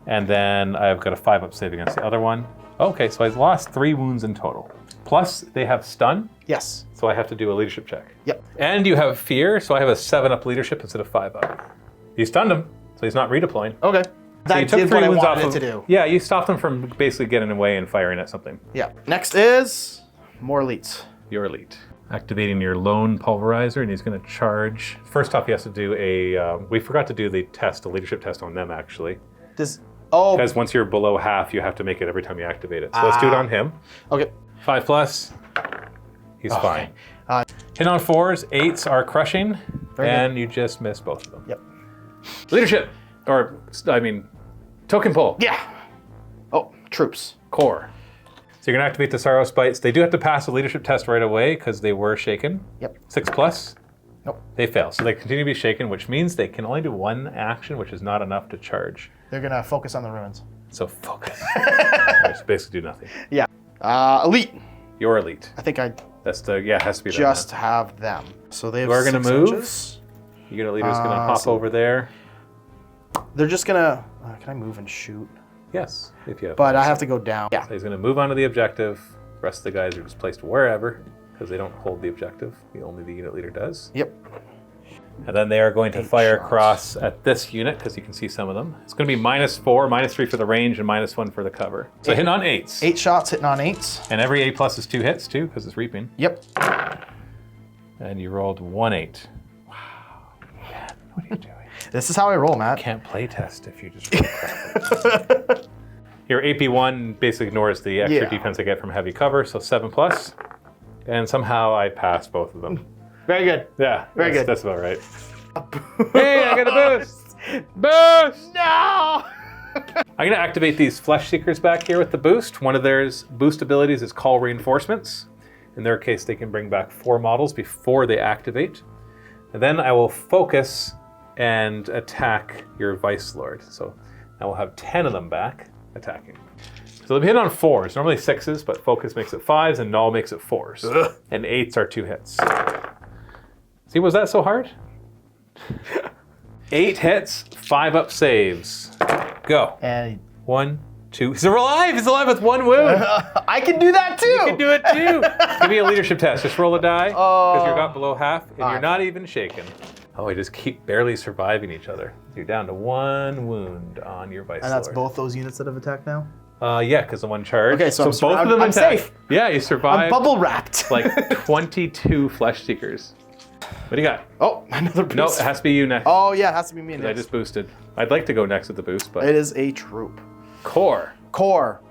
And then I've got a 5 up save against the other one. Okay, so I've lost 3 wounds in total. Plus, they have stun. Yes. So I have to do a leadership check. Yep. And you have fear, so I have a 7 up leadership instead of 5 up. You stunned him, so he's not redeploying. Okay. So you took 3 wounds off to do. Yeah, you stopped him from basically getting away and firing at something. Yeah. Next is more elites. Your elite. Activating your lone pulverizer, and he's going to charge. First off, he has to do a. We forgot to do the test, a leadership test on them actually. Because once you're below half, you have to make it every time you activate it. So let's do it on him. Okay. 5 plus. He's fine. Hit on 4s, 8s are crushing, and you just missed both of them. Yep. Leadership, or I mean, token pull. Yeah. Oh, troops. Core. So you're gonna activate the Sorrow Spites. They do have to pass a leadership test right away because they were shaken. Yep. 6 plus. Nope. They fail. So they continue to be shaken, which means they can only do 1 action, which is not enough to charge. They're gonna focus on the ruins. So focus. Right, so basically do nothing. Yeah. Elite. Your elite. I think I That's the it has to be just them, have them. So they have You are gonna 6 move. inches. Your leader's gonna hop over there. They're just gonna. Can I move and shoot? Yes, if you have. But I have to go down. Yeah. So he's gonna move onto the objective. The rest of the guys are just placed wherever because they don't hold the objective. Only the unit leader does. Yep. And then they are going to 8 fire shots. across at this unit because you can see some of them. It's going to be -4, -3 for the range, and -1 for the cover. So hitting on 8s. 8 shots hitting on 8s. And every 8 plus is 2 hits too because it's reaping. Yep. And you rolled 1-8. Wow. Man, what are you doing? This is how I roll, Matt. Can't play test if you just roll crap. Your AP1 basically ignores the extra defense I get from heavy cover, so 7 plus. And somehow I passed both of them. Very good. Yeah, Very good. That's about right. Hey, I got a boost! Boost! No! I'm going to activate these Flesh Seekers back here with the boost. One of their boost abilities is Call Reinforcements. In their case, they can bring back 4 models before they activate. And then I will focus and attack your Vice Lord. So I will have 10 of them back attacking. So they'll be hit on 4s, normally 6s, but focus makes it 5s and null makes it 4s. Ugh. And 8s are 2 hits. See, was that so hard? 8 hits, 5 up saves. Go. And 1, 2. He's alive! He's alive with 1 wound! I can do that too! You can do it too! Give me a leadership test. Just roll a die, because you're got below half, and you're not even shaken. Oh, we just keep barely surviving each other. You're down to 1 wound on your Vice And that's Lord. both those units that have attacked now? Yeah, because the one charge. Okay, so both of them I'm attack. safe. Yeah, you I'm survived. bubble wrapped. Like 22 Flesh Seekers. What do you got? Oh, another boost. No, it has to be you next. Oh, yeah, it has to be me I next. just boosted. I'd like to go next with the boost, but... It is a troop. Core. Core.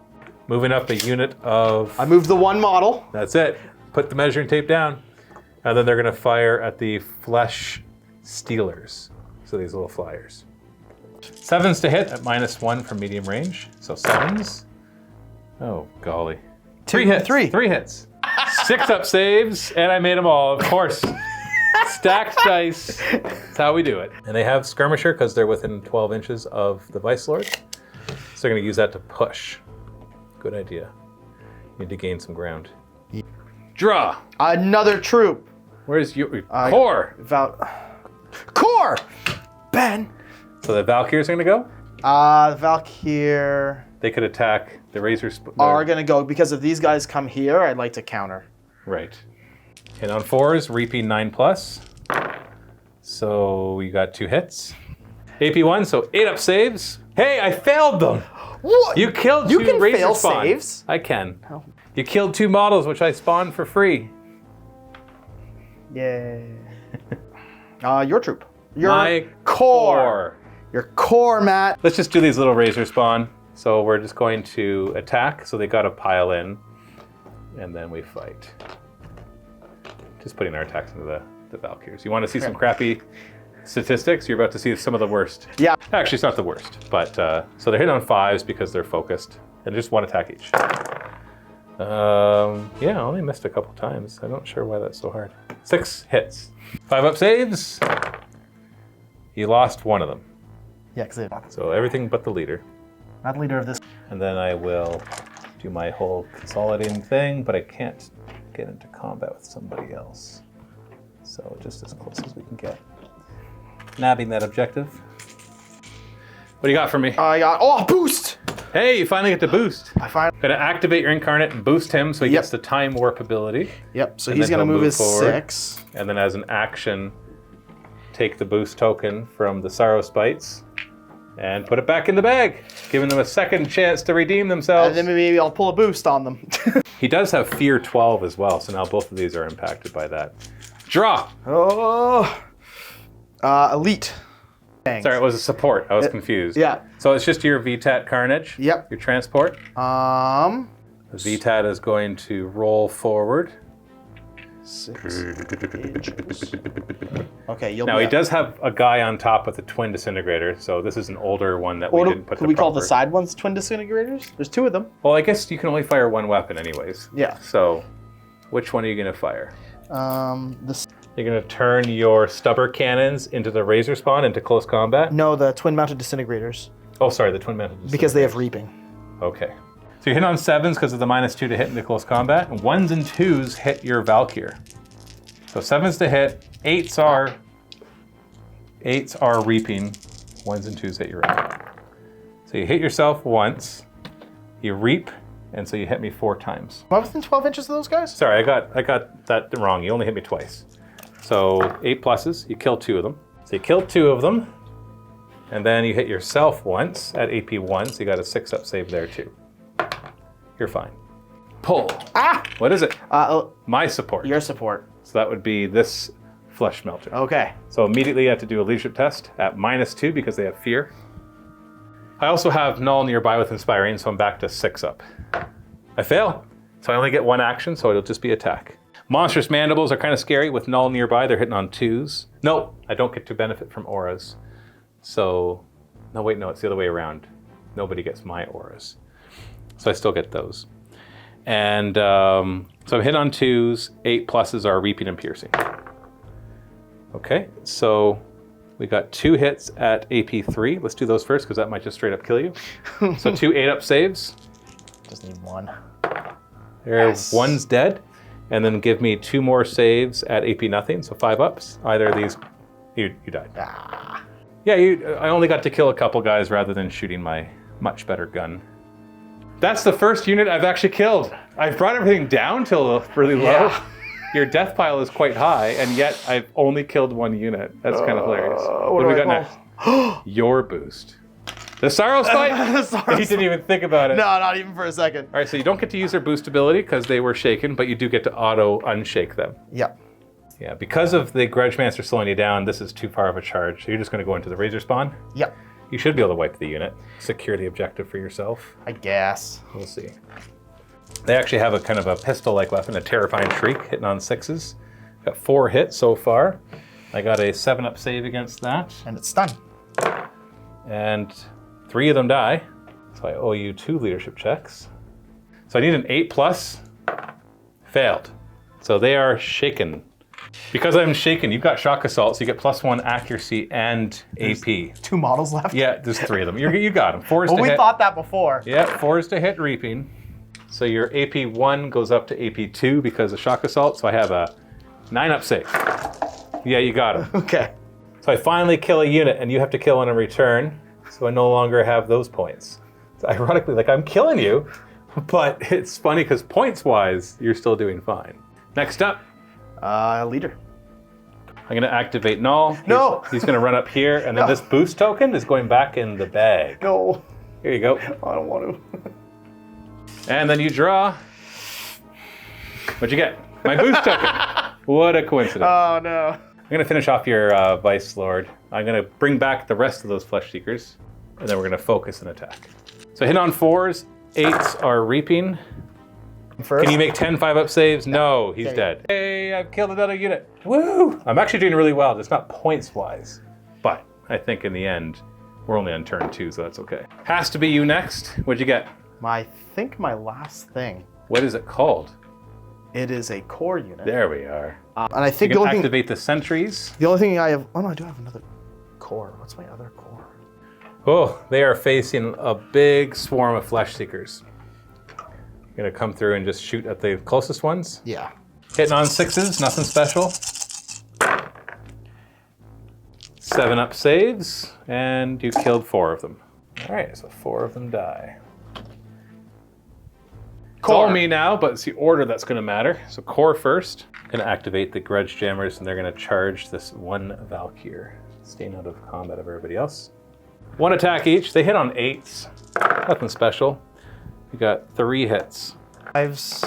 Moving up a unit of... I moved the one model. That's it. Put the measuring tape down. And then they're going to fire at the Flesh Stealers. So these little flyers. 7s to hit at -1 from medium range. So 7s. Oh, golly. 3 hits. 3 hits. 6 up saves, and I made them all, of course. Stacked dice. That's how we do it. And they have Skirmisher because they're within 12 inches of the Vice Lord. So they're going to use that to push. Good idea. Need to gain some ground. Draw. Another troop. Where's your core? Core! Ben! So the Valkyries are going to go? The Valkyr They could attack the Razor... are going to go, because if these guys come here, I'd like to counter. Right. And on 4s, reaping 9+. So we got 2 hits. AP1, so 8 up saves. Hey, I failed them! What? You killed You 2 can Razor fail spawn. saves? I can. Oh. You killed 2 models, which I spawned for free. Yeah. Your troop. Your My core. Your core, Matt. Let's just do these little Razor spawn. So we're just going to attack, so they got to pile in. And then we fight. Just putting our attacks into the Valkyries. You want to see some crappy statistics? You're about to see some of the worst. Yeah. Actually, it's not the worst, but so they're hitting on 5s because they're focused, and just 1 attack each. Yeah, I only missed a couple times. I'm not sure why that's so hard. 6 hits. 5 up saves. You lost 1 of them. Yeah, because So everything but the leader. not the leader of this. And then I will do my whole consolidating thing, but I can't get into combat with somebody else. So just as close as we can get. Nabbing that objective. What do you got for me? I got, boost! Hey, you finally get to boost. I find. Gonna activate your incarnate and boost him so he gets the time warp ability. Yep, so And he's then going to he'll move his forward. 6. And then as an action, take the boost token from the Sorrow Spites and put it back in the bag, giving them a second chance to redeem themselves. And then maybe I'll pull a boost on them. He does have Fear 12 as well, so now both of these are impacted by that. Draw! Elite. Dang. Sorry, it was a support. I was confused. Yeah. So it's just your VTAT Carnage? Yep. Your transport? The VTAT is going to roll forward. 6. Okay, you'll Now, be he does have a guy on top with a twin disintegrator, so this is an older one that we didn't put Could to we call the proper- side ones twin disintegrators? There's 2 of them. Well, I guess you can only fire 1 weapon anyways. Yeah. So, which one are you going to fire? This. You're going to turn your stubber cannons into the Razor Spawn into close combat? No, the twin mounted disintegrators. Oh, sorry, the twin mounted. Because they have reaping. Okay. So you're hitting on 7s because of the -2 to hit into close combat. And 1s and 2s hit your Valkyr. So 7s to hit, 8s are reaping, 1s and 2s hit your own. So you hit yourself once, you reap, and so you hit me 4 times. Am I within 12 inches of those guys? Sorry, I got that wrong. You only hit me twice. So 8 pluses, you kill 2 of them. So you killed 2 of them, and then you hit yourself once at AP1, so you got a 6 up save there too. You're fine. Pull. Ah! What is it? My support. Your support. So that would be this Flesh Melter. Okay. So immediately you have to do a leadership test at -2 because they have fear. I also have Null nearby with Inspiring, so I'm back to 6 up. I fail. So I only get 1 action, so it'll just be attack. Monstrous Mandibles are kind of scary with Null nearby. They're hitting on 2s. No, I don't get to benefit from auras. So, no, wait, no, it's the other way around. Nobody gets my auras. So I still get those. And so I'm hit on 2s. 8 pluses are reaping and piercing. Okay, so we got 2 hits at AP3. Let's do those first because that might just straight up kill you. So 2 8-up saves. Just need 1. There, Yes. 1's dead. And then give me 2 more saves at AP nothing, so 5 ups. Either of these, you died. Ah. Yeah, I only got to kill a couple guys rather than shooting my much better gun. That's the first unit I've actually killed. I've brought everything down till really low. Yeah. Your death pile is quite high, and yet I've only killed 1 unit. That's kind of hilarious. What do we got next? Your boost. The Sorrow Spike? The Sorrow He didn't even think about it. No, not even for a second. All right, so you don't get to use their boost ability because they were shaken, but you do get to auto unshake them. Yep. Yeah, because of the Grudgemaster slowing you down, this is too far of a charge. So you're just going to go into the Razor Spawn. Yep. You should be able to wipe the unit. Secure the objective for yourself. I guess. We'll see. They actually have a kind of a pistol-like weapon, a Terrifying Shriek, hitting on 6s. Got 4 hits so far. I got a 7-up save against that. And it's stunned. And 3 of them die. So I owe you 2 leadership checks. So I need an 8+. Failed. So they are shaken. Because I'm shaken, you've got Shock Assault, so you get +1 accuracy and AP. 2 models left? Yeah, there's 3 of them. You got them. 4 is Well, to we hit. thought that before. Yeah, 4 is to hit Reaping. So your AP1 goes up to AP2 because of Shock Assault, so I have a 9-up save. Yeah, you got him. Okay. So I finally kill a unit, and you have to kill one in return, so I no longer have those points. So ironically, like, I'm killing you, but it's funny because points-wise, you're still doing fine. Next up, Leader. I'm going to activate Null. No! He's going to run up here, and then this boost token is going back in the bag. No. Here you go. I don't want to. And then you draw. What'd you get? My boost token. What a coincidence. Oh, no. I'm going to finish off your Vice Lord. I'm going to bring back the rest of those Flesh Seekers, and then we're going to focus and attack. So hit on 4s, 8s are Reaping. First. Can you make 10 5-up saves? No, he's Okay. dead. Hey, I've killed another unit. Woo! I'm actually doing really well. It's not points-wise, but I think in the end, we're only on turn 2, so that's okay. Has to be you next. What'd you get? I think my last thing. What is it called? It is a core unit. There we are. And I think You the can only, activate the sentries. the only thing I have... Oh, no, I do have another core. What's my other core? Oh, they are facing a big swarm of Flesh Seekers. You're gonna come through and just shoot at the closest ones. Yeah. Hitting on 6s, nothing special. 7-up saves, and you killed 4 of them. All right, so 4 of them die. It's all me now, but it's the order that's gonna matter. So core first. Gonna activate the Grudge Jammers, and they're gonna charge this 1 Valkyr, staying out of combat of everybody else. 1 attack each. They hit on 8s. Nothing special. You got 3 hits. 5s.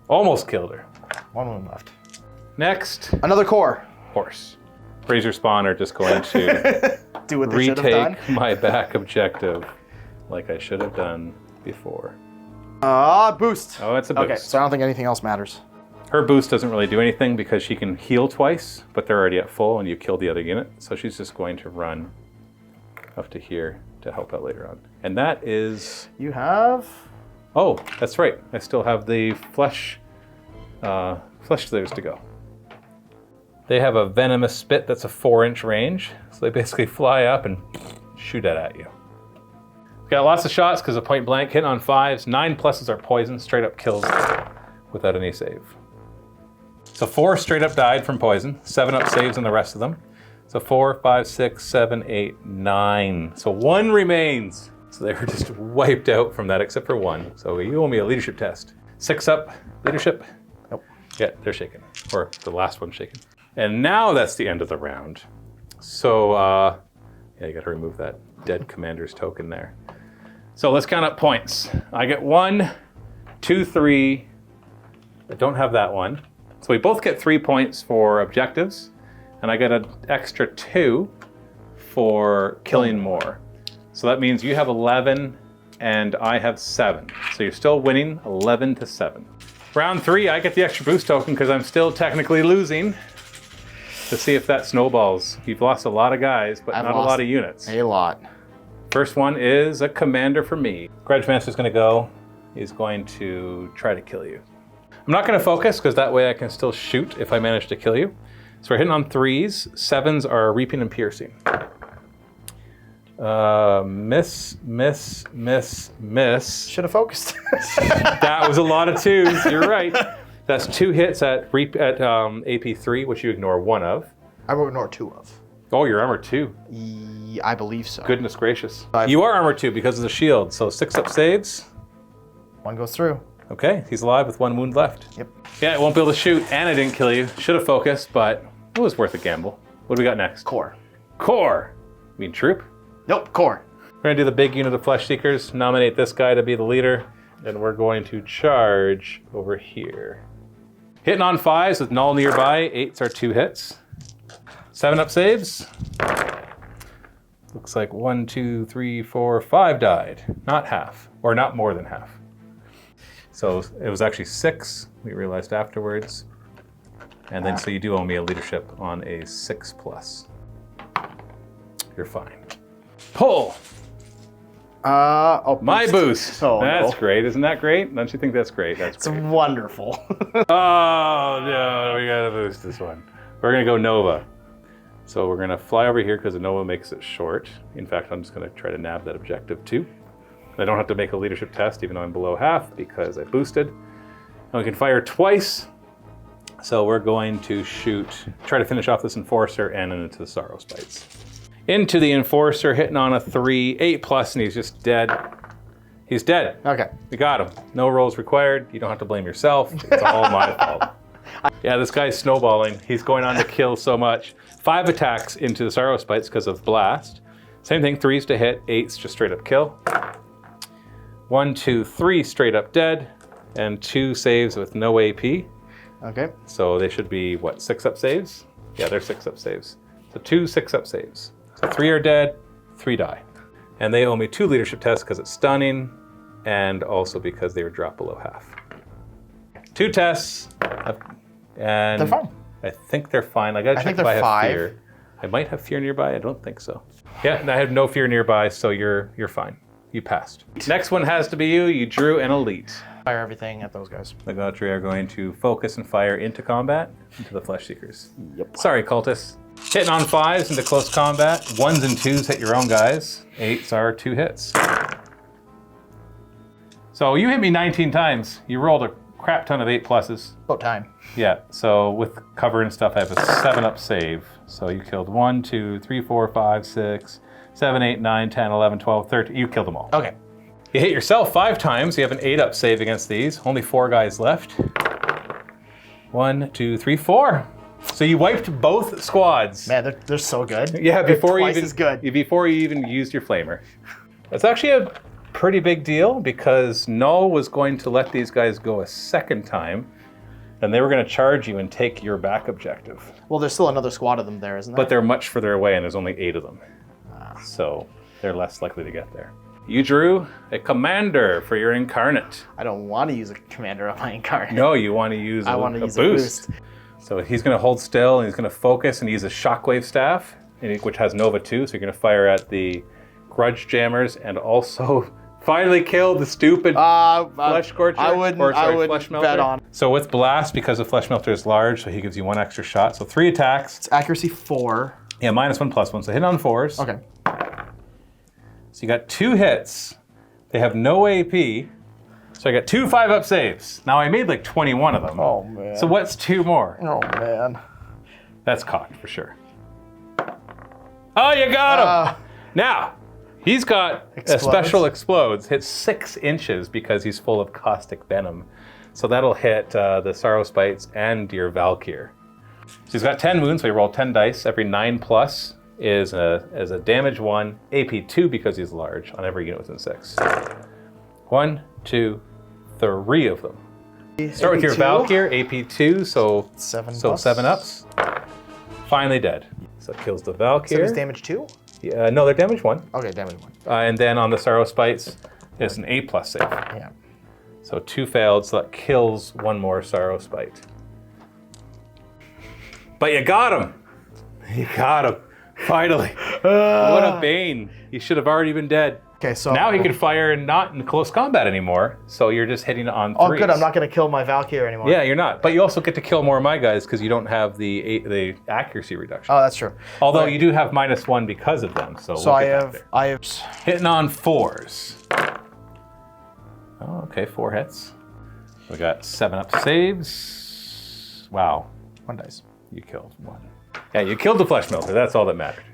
Almost killed her. 1 of them left. Next, Another core. horse. Razor Spawn are just going to Do what they should have done. retake my back objective like I should have done before. Boost. Oh, it's a boost. Okay, so I don't think anything else matters. Her boost doesn't really do anything because she can heal twice, but they're already at full and you killed the other unit. So she's just going to run up to here to help out later on. And that is... You have... Oh, that's right. I still have the flesh slayers to go. They have a venomous spit that's a 4-inch range. So they basically fly up and shoot it at you. Got lots of shots because of point blank hitting on 5s. 9 pluses are poison, straight up kills without any save. So 4 straight up died from poison. 7-up saves on the rest of them. So 4, 5, 6, 7, 8, 9. So 1 remains. So they were just wiped out from that except for 1. So you owe me a leadership test. 6-up leadership. Nope. Yeah, they're shaken. Or the last one's shaken. And now that's the end of the round. So, yeah, you gotta remove that dead commander's token there. So let's count up points. I get 1, 2, 3. I don't have that one. So we both get 3 points for objectives, and I get an extra 2 for killing more. So that means you have 11 and I have 7. So you're still winning 11-7. Round 3, I get the extra boost token because I'm still technically losing. To see if that snowballs. You've lost a lot of guys, but not a lot of units. A lot. First one is a commander for me. Grudgemaster's gonna go. He's going to try to kill you. I'm not gonna focus because that way I can still shoot if I manage to kill you. So we're hitting on 3s. 7s are reaping and piercing. Miss. Should have focused. That was a lot of 2s, you're right. That's 2 hits at AP3, which you ignore 1 of. I will ignore 2 of. Oh, you're armor 2. I believe so. Goodness gracious. 5. You are armor 2 because of the shield, so 6-up saves. 1 goes through. Okay, he's alive with 1 wound left. Yep. Yeah, it won't be able to shoot, and I didn't kill you. Should have focused, but it was worth a gamble. What do we got next? Core. Core. You mean troop? Nope, core. We're gonna do the big unit of Flesh Seekers, nominate this guy to be the leader, and we're going to charge over here. Hitting on 5s with null nearby, 8s are 2 hits. 7-up saves. Looks like 1, 2, 3, 4, 5 died. Not half, or not more than half. So it was actually 6, we realized afterwards. And then so you do owe me a leadership on a 6+. You're fine. Pull! My boost. Oh, that's no. great. Isn't that great? Don't you think that's great? That's It's great. wonderful. Oh, no, we gotta boost this one. We're gonna go Nova. So we're gonna fly over here because the Nova makes it short. In fact, I'm just gonna try to nab that objective too. I don't have to make a leadership test even though I'm below half because I boosted. And we can fire twice. So we're going to try to finish off this Enforcer and into the Sorrow Spites. Into the Enforcer, hitting on a 3, 8+, and he's just dead. He's dead. Okay. We got him. No rolls required. You don't have to blame yourself. It's all my fault. Yeah, this guy's snowballing. He's going on to kill so much. 5 attacks into the Sorrow Spites because of Blast. Same thing, 3s to hit, 8s just straight up kill. 1, 2, 3 straight up dead, and 2 saves with no AP. Okay. So they should be, what, 6-up saves? Yeah, they're 6-up saves. So 2 6-up saves. So 3 are dead, 3 die. And they owe me 2 leadership tests because it's stunning, and also because they were dropped below half. 2 tests, and They're fine. I think they're fine. I gotta check think if I they're have 5. fear. I might have fear nearby. I don't think so. Yeah, and I have no fear nearby, so you're fine. You passed. Next one has to be you. You drew an elite. Fire everything at those guys. The Gautry are going to focus and fire into combat, into the Flesh Seekers. Yep. Sorry, cultists. Hitting on 5s into close combat. 1s and 2s hit your own guys. 8s are 2 hits. So you hit me 19 times. You rolled a crap ton of 8+. About time. Yeah, so with cover and stuff, I have a 7-up save. So you killed 1, 2, 3, 4, 5, 6, 7, 8, 9, 10, 11, 12, 13. You killed them all. Okay. You hit yourself 5 times. You have an 8-up save against these. Only 4 guys left. 1, 2, 3, 4. So you wiped both squads. Man, they're so good. Yeah, before you twice even as good. before you even used your flamer. That's actually a pretty big deal because Null was going to let these guys go a second time, and they were going to charge you and take your back objective. Well, there's still another squad of them there, isn't there? But they're much further away, and there's only 8 of them, so they're less likely to get there. You drew a commander for your incarnate. I don't want to use a commander on my incarnate. No, you want to use a use boost. a boost. So he's going to hold still, and he's going to focus and use a shockwave staff, which has Nova 2, so you're going to fire at the Grudge Jammers and also finally kill the stupid Flesh Scorcher. I wouldn't Flesh Melter. bet on. So with Blast, because the Flesh Melter is large, so he gives you 1 extra shot. So 3 attacks. It's accuracy 4. Yeah, -1/+1, so hit on 4s. Okay. So you got 2 hits. They have no AP. So I got 2 5-up saves. Now I made like 21 of them. Oh, man. So what's 2 more? Oh, man. That's cocked for sure. Oh, you got him! Now, he's got a special explodes. Hits 6 inches because he's full of caustic venom. So that'll hit the Sorrow Spites and your Valkyr. So he's got 10 wounds, so he rolled 10 dice. Every 9+ is a damage 1, AP 2 because he's large on every unit within 6. 1, 2, 3 of them. Start with your AP2? Valkyr, AP 2, so 7 so plus. 7-ups. Finally dead. So it kills the Valkyr. So it's damage 2? Yeah, no, they're damage 1. Okay, damage 1. And then on the Sorrow Spites, it's an A+ save. Yeah. So 2 failed, so that kills 1 more Sorrow Spite. But you got him! You got him. Finally. What a bane. He should have already been dead. Okay, so Now he can fire not in close combat anymore, so you're just hitting on 3s. Oh, good. I'm not going to kill my Valkyrie anymore. Yeah, you're not. But you also get to kill more of my guys because you don't have the accuracy reduction. Oh, that's true. Although Right. you do have -1 because of them, so So we'll I get back have there. Hitting on 4s. Oh, okay, 4 hits. We got 7-up saves. Wow. 1 dice. You killed 1. Yeah, you killed the Flesh Melter. That's all that mattered.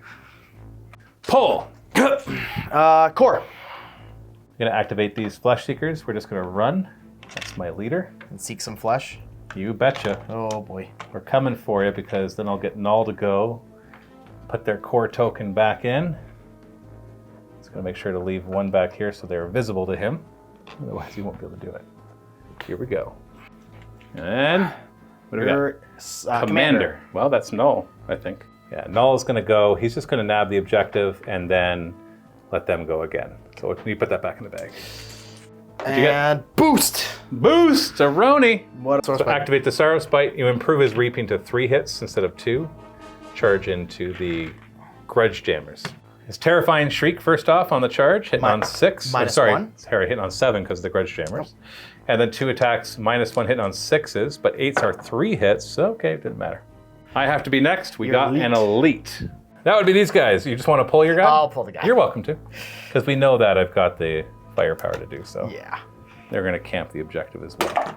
Pull! Core. I'm going to activate these Flesh Seekers. We're just going to run. That's my leader. And seek some flesh. You betcha. Oh, boy. We're coming for you because then I'll get Null to go. Put their core token back in. It's gonna make sure to leave one back here so they're visible to him. Otherwise, he won't be able to do it. Here we go. And what do we got? Commander. Well, that's Null, I think. Yeah, Null is gonna go. He's just gonna nab the objective and then let them go again. So you put that back in the bag. And boost! Boost! A Roni! So Activate the Sorrow Spite. You improve his reaping to 3 hits instead of 2. Charge into the Grudge Jammers. His Terrifying Shriek first off on the charge, hitting on 6. -1? Sorry, hitting on 7 because of the Grudge Jammers. And then 2 attacks, -1 hitting on 6s, but 8s are 3 hits, so okay, it didn't matter. I have to be next. We got an elite. That would be these guys. You just want to pull your guy? I'll pull the guy. You're welcome to. Because we know that I've got the firepower to do so. Yeah. They're going to camp the objective as well.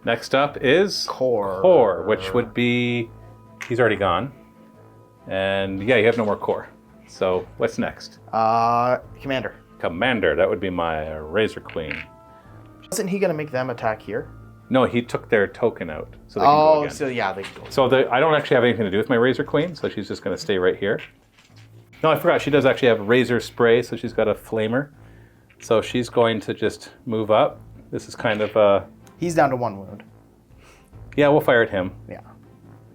Next up is Core. Core, which would be... He's already gone. And yeah, you have no more core. So what's next? Commander. Commander. That would be my Razor Queen. Isn't he going to make them attack here? No, he took their token out. So they can go again. So yeah, they can go. So I don't actually have anything to do with my Razor Queen, so she's just going to stay right here. No, I forgot. She does actually have Razor Spray, so she's got a Flamer. So she's going to just move up. This is kind of a... He's down to 1 wound. Yeah, we'll fire at him. Yeah.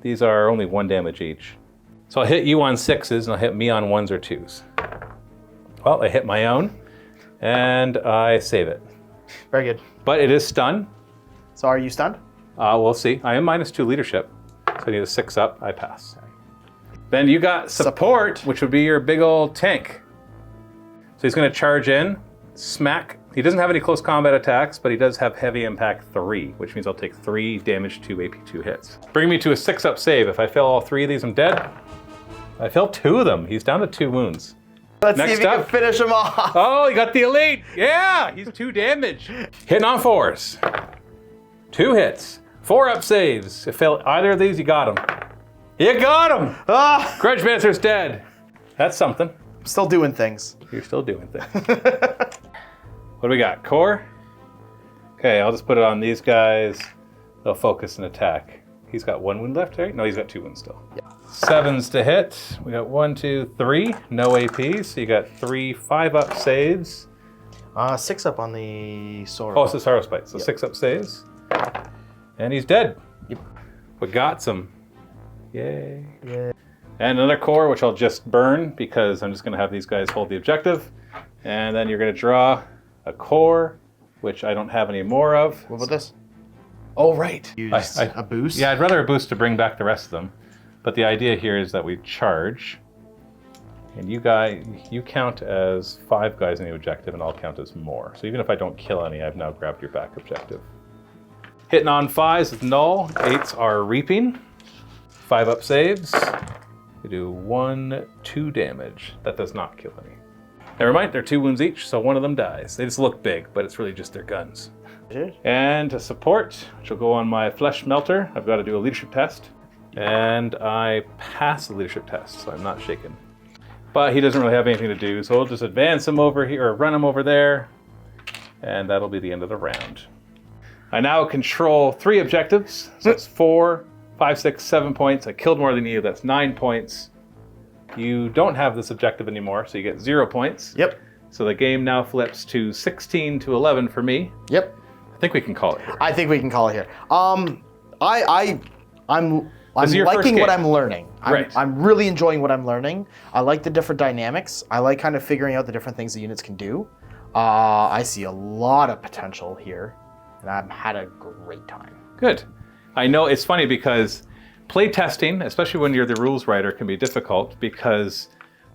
These are only 1 damage each. So I'll hit you on 6s, and I'll hit me on 1s or 2s. Well, I hit my own, and I save it. Very good. But it is stun. So are you stunned? We'll see. I am -2 leadership, so I need a 6 up. I pass. Then you got support, which would be your big old tank. So he's going to charge in, smack. He doesn't have any close combat attacks, but he does have heavy impact 3, which means I'll take 3 damage, 2 AP2 hits. Bring me to a 6-up save. If I fail all 3 of these, I'm dead. I failed 2 of them. He's down to 2 wounds. Let's see if you can finish him off. Oh, he got the elite. Yeah, he's 2 damage. Hitting on 4s. 2 hits. 4-up saves. If fail either of these, you got him. You got him. Grudge Master's dead. That's something. I'm still doing things. You're still doing things. What do we got? Core? Okay, I'll just put it on these guys. They'll focus and attack. He's got 1 wound left, right? No, he's got 2 wounds still. Yeah. 7s to hit. We got 1, 2, 3. No AP, so you got 3 5-up saves. 6-up on the sword. Oh, it's the Sorrow Spite. So 6-up saves. And he's dead. Yep. We got some. Yay. Yeah. And another core, which I'll just burn because I'm just going to have these guys hold the objective. And then you're going to draw a core, which I don't have any more of. What about this? Oh, right. Use a boost? Yeah, I'd rather a boost to bring back the rest of them. But the idea here is that we charge. And you count as 5 guys in the objective, and I'll count as more. So even if I don't kill any, I've now grabbed your back objective. Hitting on 5s is null. 8s are reaping. 5-up saves. We do 1, 2 damage. That does not kill any. Never mind, they're 2 wounds each, so 1 of them dies. They just look big, but it's really just their guns. And to support, which will go on my Flesh Melter, I've got to do a leadership test. And I pass the leadership test, so I'm not shaken. But he doesn't really have anything to do, so we'll just advance him over here, or run him over there. And that'll be the end of the round. I now control 3 objectives. So it's 4, 5, 6, 7 points. I killed more than you, that's 9 points. You don't have this objective anymore, so you get 0 points. Yep. So the game now flips to 16 to 11 for me. Yep. I think we can call it here. I think we can call it here. I'm your first liking game. what I'm learning. Right. I'm really enjoying what I'm learning. I like the different dynamics. I like kind of figuring out the different things the units can do. I see a lot of potential here, and I've had a great time. Good. I know it's funny because playtesting, especially when you're the rules writer, can be difficult because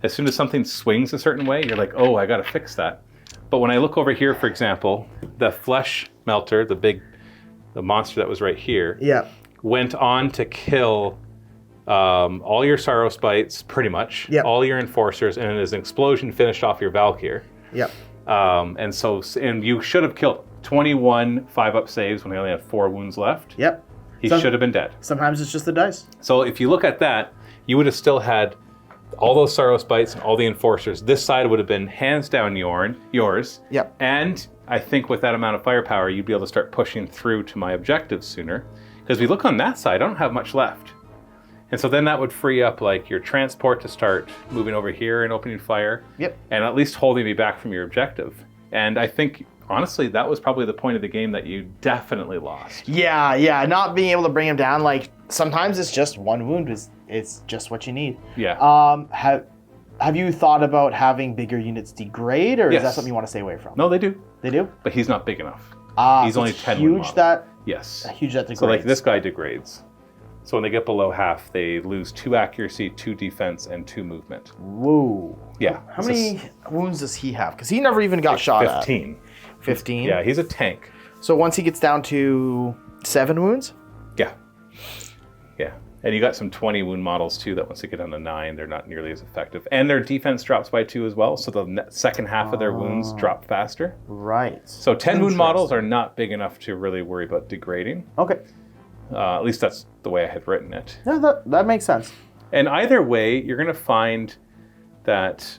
as soon as something swings a certain way, you're like, oh, I got to fix that. But when I look over here, for example, the Flesh Melter, the monster that was right here, Yeah. went on to kill all your Sorrow Spites, pretty much, Yep. all your Enforcers, and as an explosion finished off your Valkyr. Yep. And you should have killed 21 5-up saves when he only had 4 wounds left. Yep. He should have been dead. Sometimes it's just the dice. So if you look at that, you would have still had all those Sorrow Spites and all the Enforcers. This side would have been hands down yours. Yep. And I think with that amount of firepower, you'd be able to start pushing through to my objectives sooner. Because if we look on that side, I don't have much left. And so then that would free up like your transport to start moving over here and opening fire. Yep. And at least holding me back from your objective. And I think, honestly, that was probably the point of the game that you definitely lost. Yeah. Not being able to bring him down, like, sometimes it's just one wound. It's just what you need. Yeah. Have you thought about having bigger units degrade, or Yes. is that something you want to stay away from? No, they do. They do? But he's not big enough. He's So only it's 10 huge that Yes. Huge that degrades. So like this guy degrades. So when they get below half, they lose 2 accuracy, 2 defense, and 2 movement. Whoa. Yeah. How many wounds does he have? Because he never even got shot 15. at. 15? Yeah, he's a tank. So once he gets down to 7 wounds? Yeah. Yeah. And you got some 20 wound models too that once they get down to 9, they're not nearly as effective. And their defense drops by 2 as well, so the second half of their wounds drop faster. Right. So 10 wound models are not big enough to really worry about degrading. Okay. At least that's the way I had written it. Yeah, that makes sense. And either way, you're going to find that,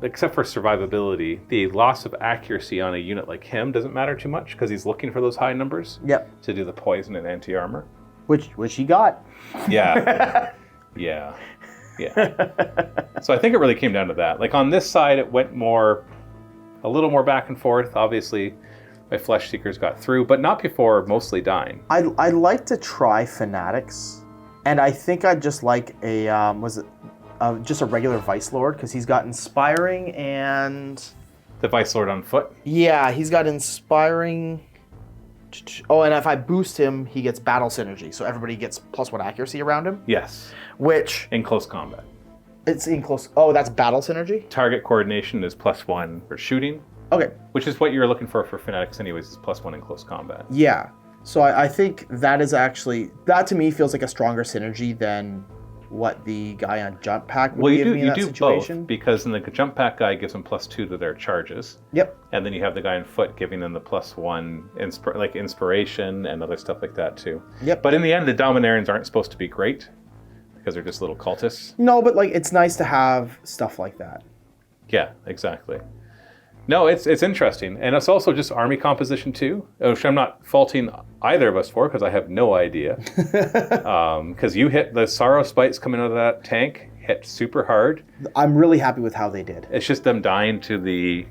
except for survivability, the loss of accuracy on a unit like him doesn't matter too much because he's looking for those high numbers to do the poison and anti-armor. Which he got. Yeah. Yeah. So I think it really came down to that. Like on this side, it went a little more back and forth. Obviously, my Flesh Seekers got through, but not before mostly dying. I'd like to try Fanatics, and I think I'd just like just a regular Vice Lord, because he's got Inspiring and... The Vice Lord on foot? Yeah, he's got Inspiring... Oh, and if I boost him, he gets Battle Synergy, so everybody gets +1 accuracy around him. Yes. Which... In close combat. It's in close... Oh, that's Battle Synergy? Target coordination is +1 for shooting. Okay. Which is what you're looking for Fanatics anyways, is +1 in close combat. Yeah. So I think that is actually... That to me feels like a stronger synergy than what the guy on Jump Pack would give me in that situation. Both, because then the Jump Pack guy gives them +2 to their charges. Yep. And then you have the guy on foot giving them the +1 like inspiration and other stuff like that too. Yep. But in the end, the Dominarians aren't supposed to be great because they're just little cultists. No, but like it's nice to have stuff like that. Yeah, exactly. No, it's interesting. And it's also just army composition too, which I'm not faulting either of us for because I have no idea. Because you hit the Sorrow Spites coming out of that tank, hit super hard. I'm really happy with how they did. It's just them dying to the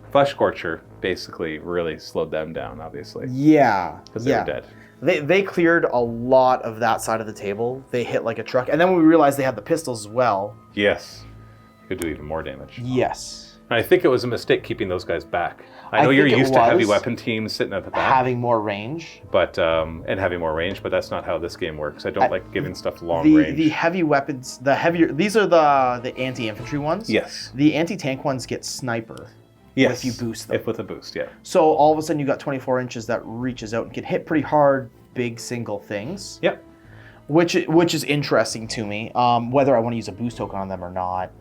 Flesh Scorcher basically really slowed them down, obviously. Yeah. Because they were dead. They cleared a lot of that side of the table. They hit like a truck. And then when we realized they had the pistols as well. Yes. Could do even more damage. Yes. I think it was a mistake keeping those guys back. I know you're used to heavy weapon teams sitting at the back. Having more range. But and having more range, but that's not how this game works. I don't like giving stuff long range. The heavy weapons, these are the anti-infantry ones. Yes. The anti-tank ones get sniper. Yes. If you boost them. If with a boost, yeah. So all of a sudden you got 24 inches that reaches out and can hit pretty hard, big single things. Yep. Which is interesting to me. Whether I want to use a boost token on them or not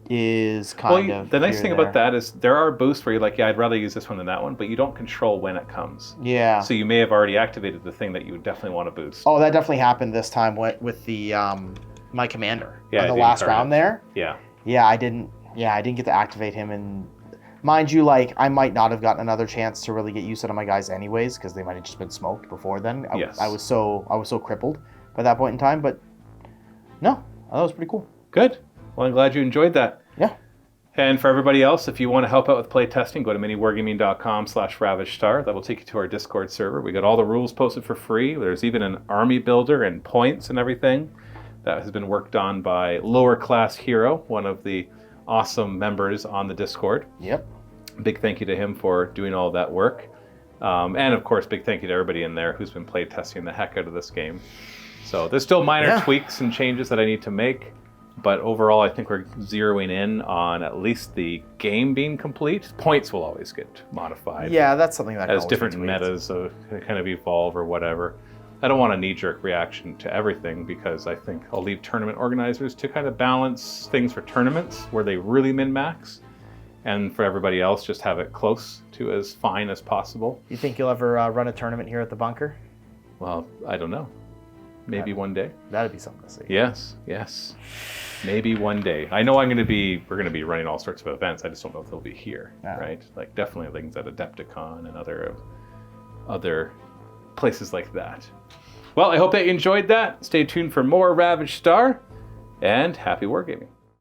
is kind of... The nice thing about that is there are boosts where you're like, yeah, I'd rather use this one than that one, but you don't control when it comes. Yeah. So you may have already activated the thing that you would definitely want to boost. Oh, that definitely happened this time with the my commander. Yeah, in the last round there. Yeah. Yeah, I didn't get to activate him, and mind you, like I might not have gotten another chance to really get use out of my guys anyways, because they might have just been smoked before then. Yes. I was so crippled by that point in time, but no, that was pretty cool. Good. Well, I'm glad you enjoyed that. Yeah. And for everybody else, if you want to help out with playtesting, go to MiniWarGaming.com/RavagedStar. That'll take you to our Discord server. We got all the rules posted for free. There's even an army builder and points and everything that has been worked on by Lower Class Hero, one of the awesome members on the Discord. Yep. Big thank you to him for doing all that work. And of course, big thank you to everybody in there who's been playtesting the heck out of this game. So there's still minor tweaks and changes that I need to make. But overall, I think we're zeroing in on at least the game being complete. Points will always get modified. Yeah, that's something that as different metas kind of evolve or whatever. I don't want a knee-jerk reaction to everything because I think I'll leave tournament organizers to kind of balance things for tournaments where they really min-max, and for everybody else, just have it close to as fine as possible. You think you'll ever run a tournament here at the bunker? Well, I don't know. Maybe one day. That'd be something to see. Yes. Maybe one day. I know we're going to be running all sorts of events. I just don't know if they'll be here, right? Like definitely things at Adepticon and other places like that. Well, I hope that you enjoyed that. Stay tuned for more Ravaged Star, and happy wargaming.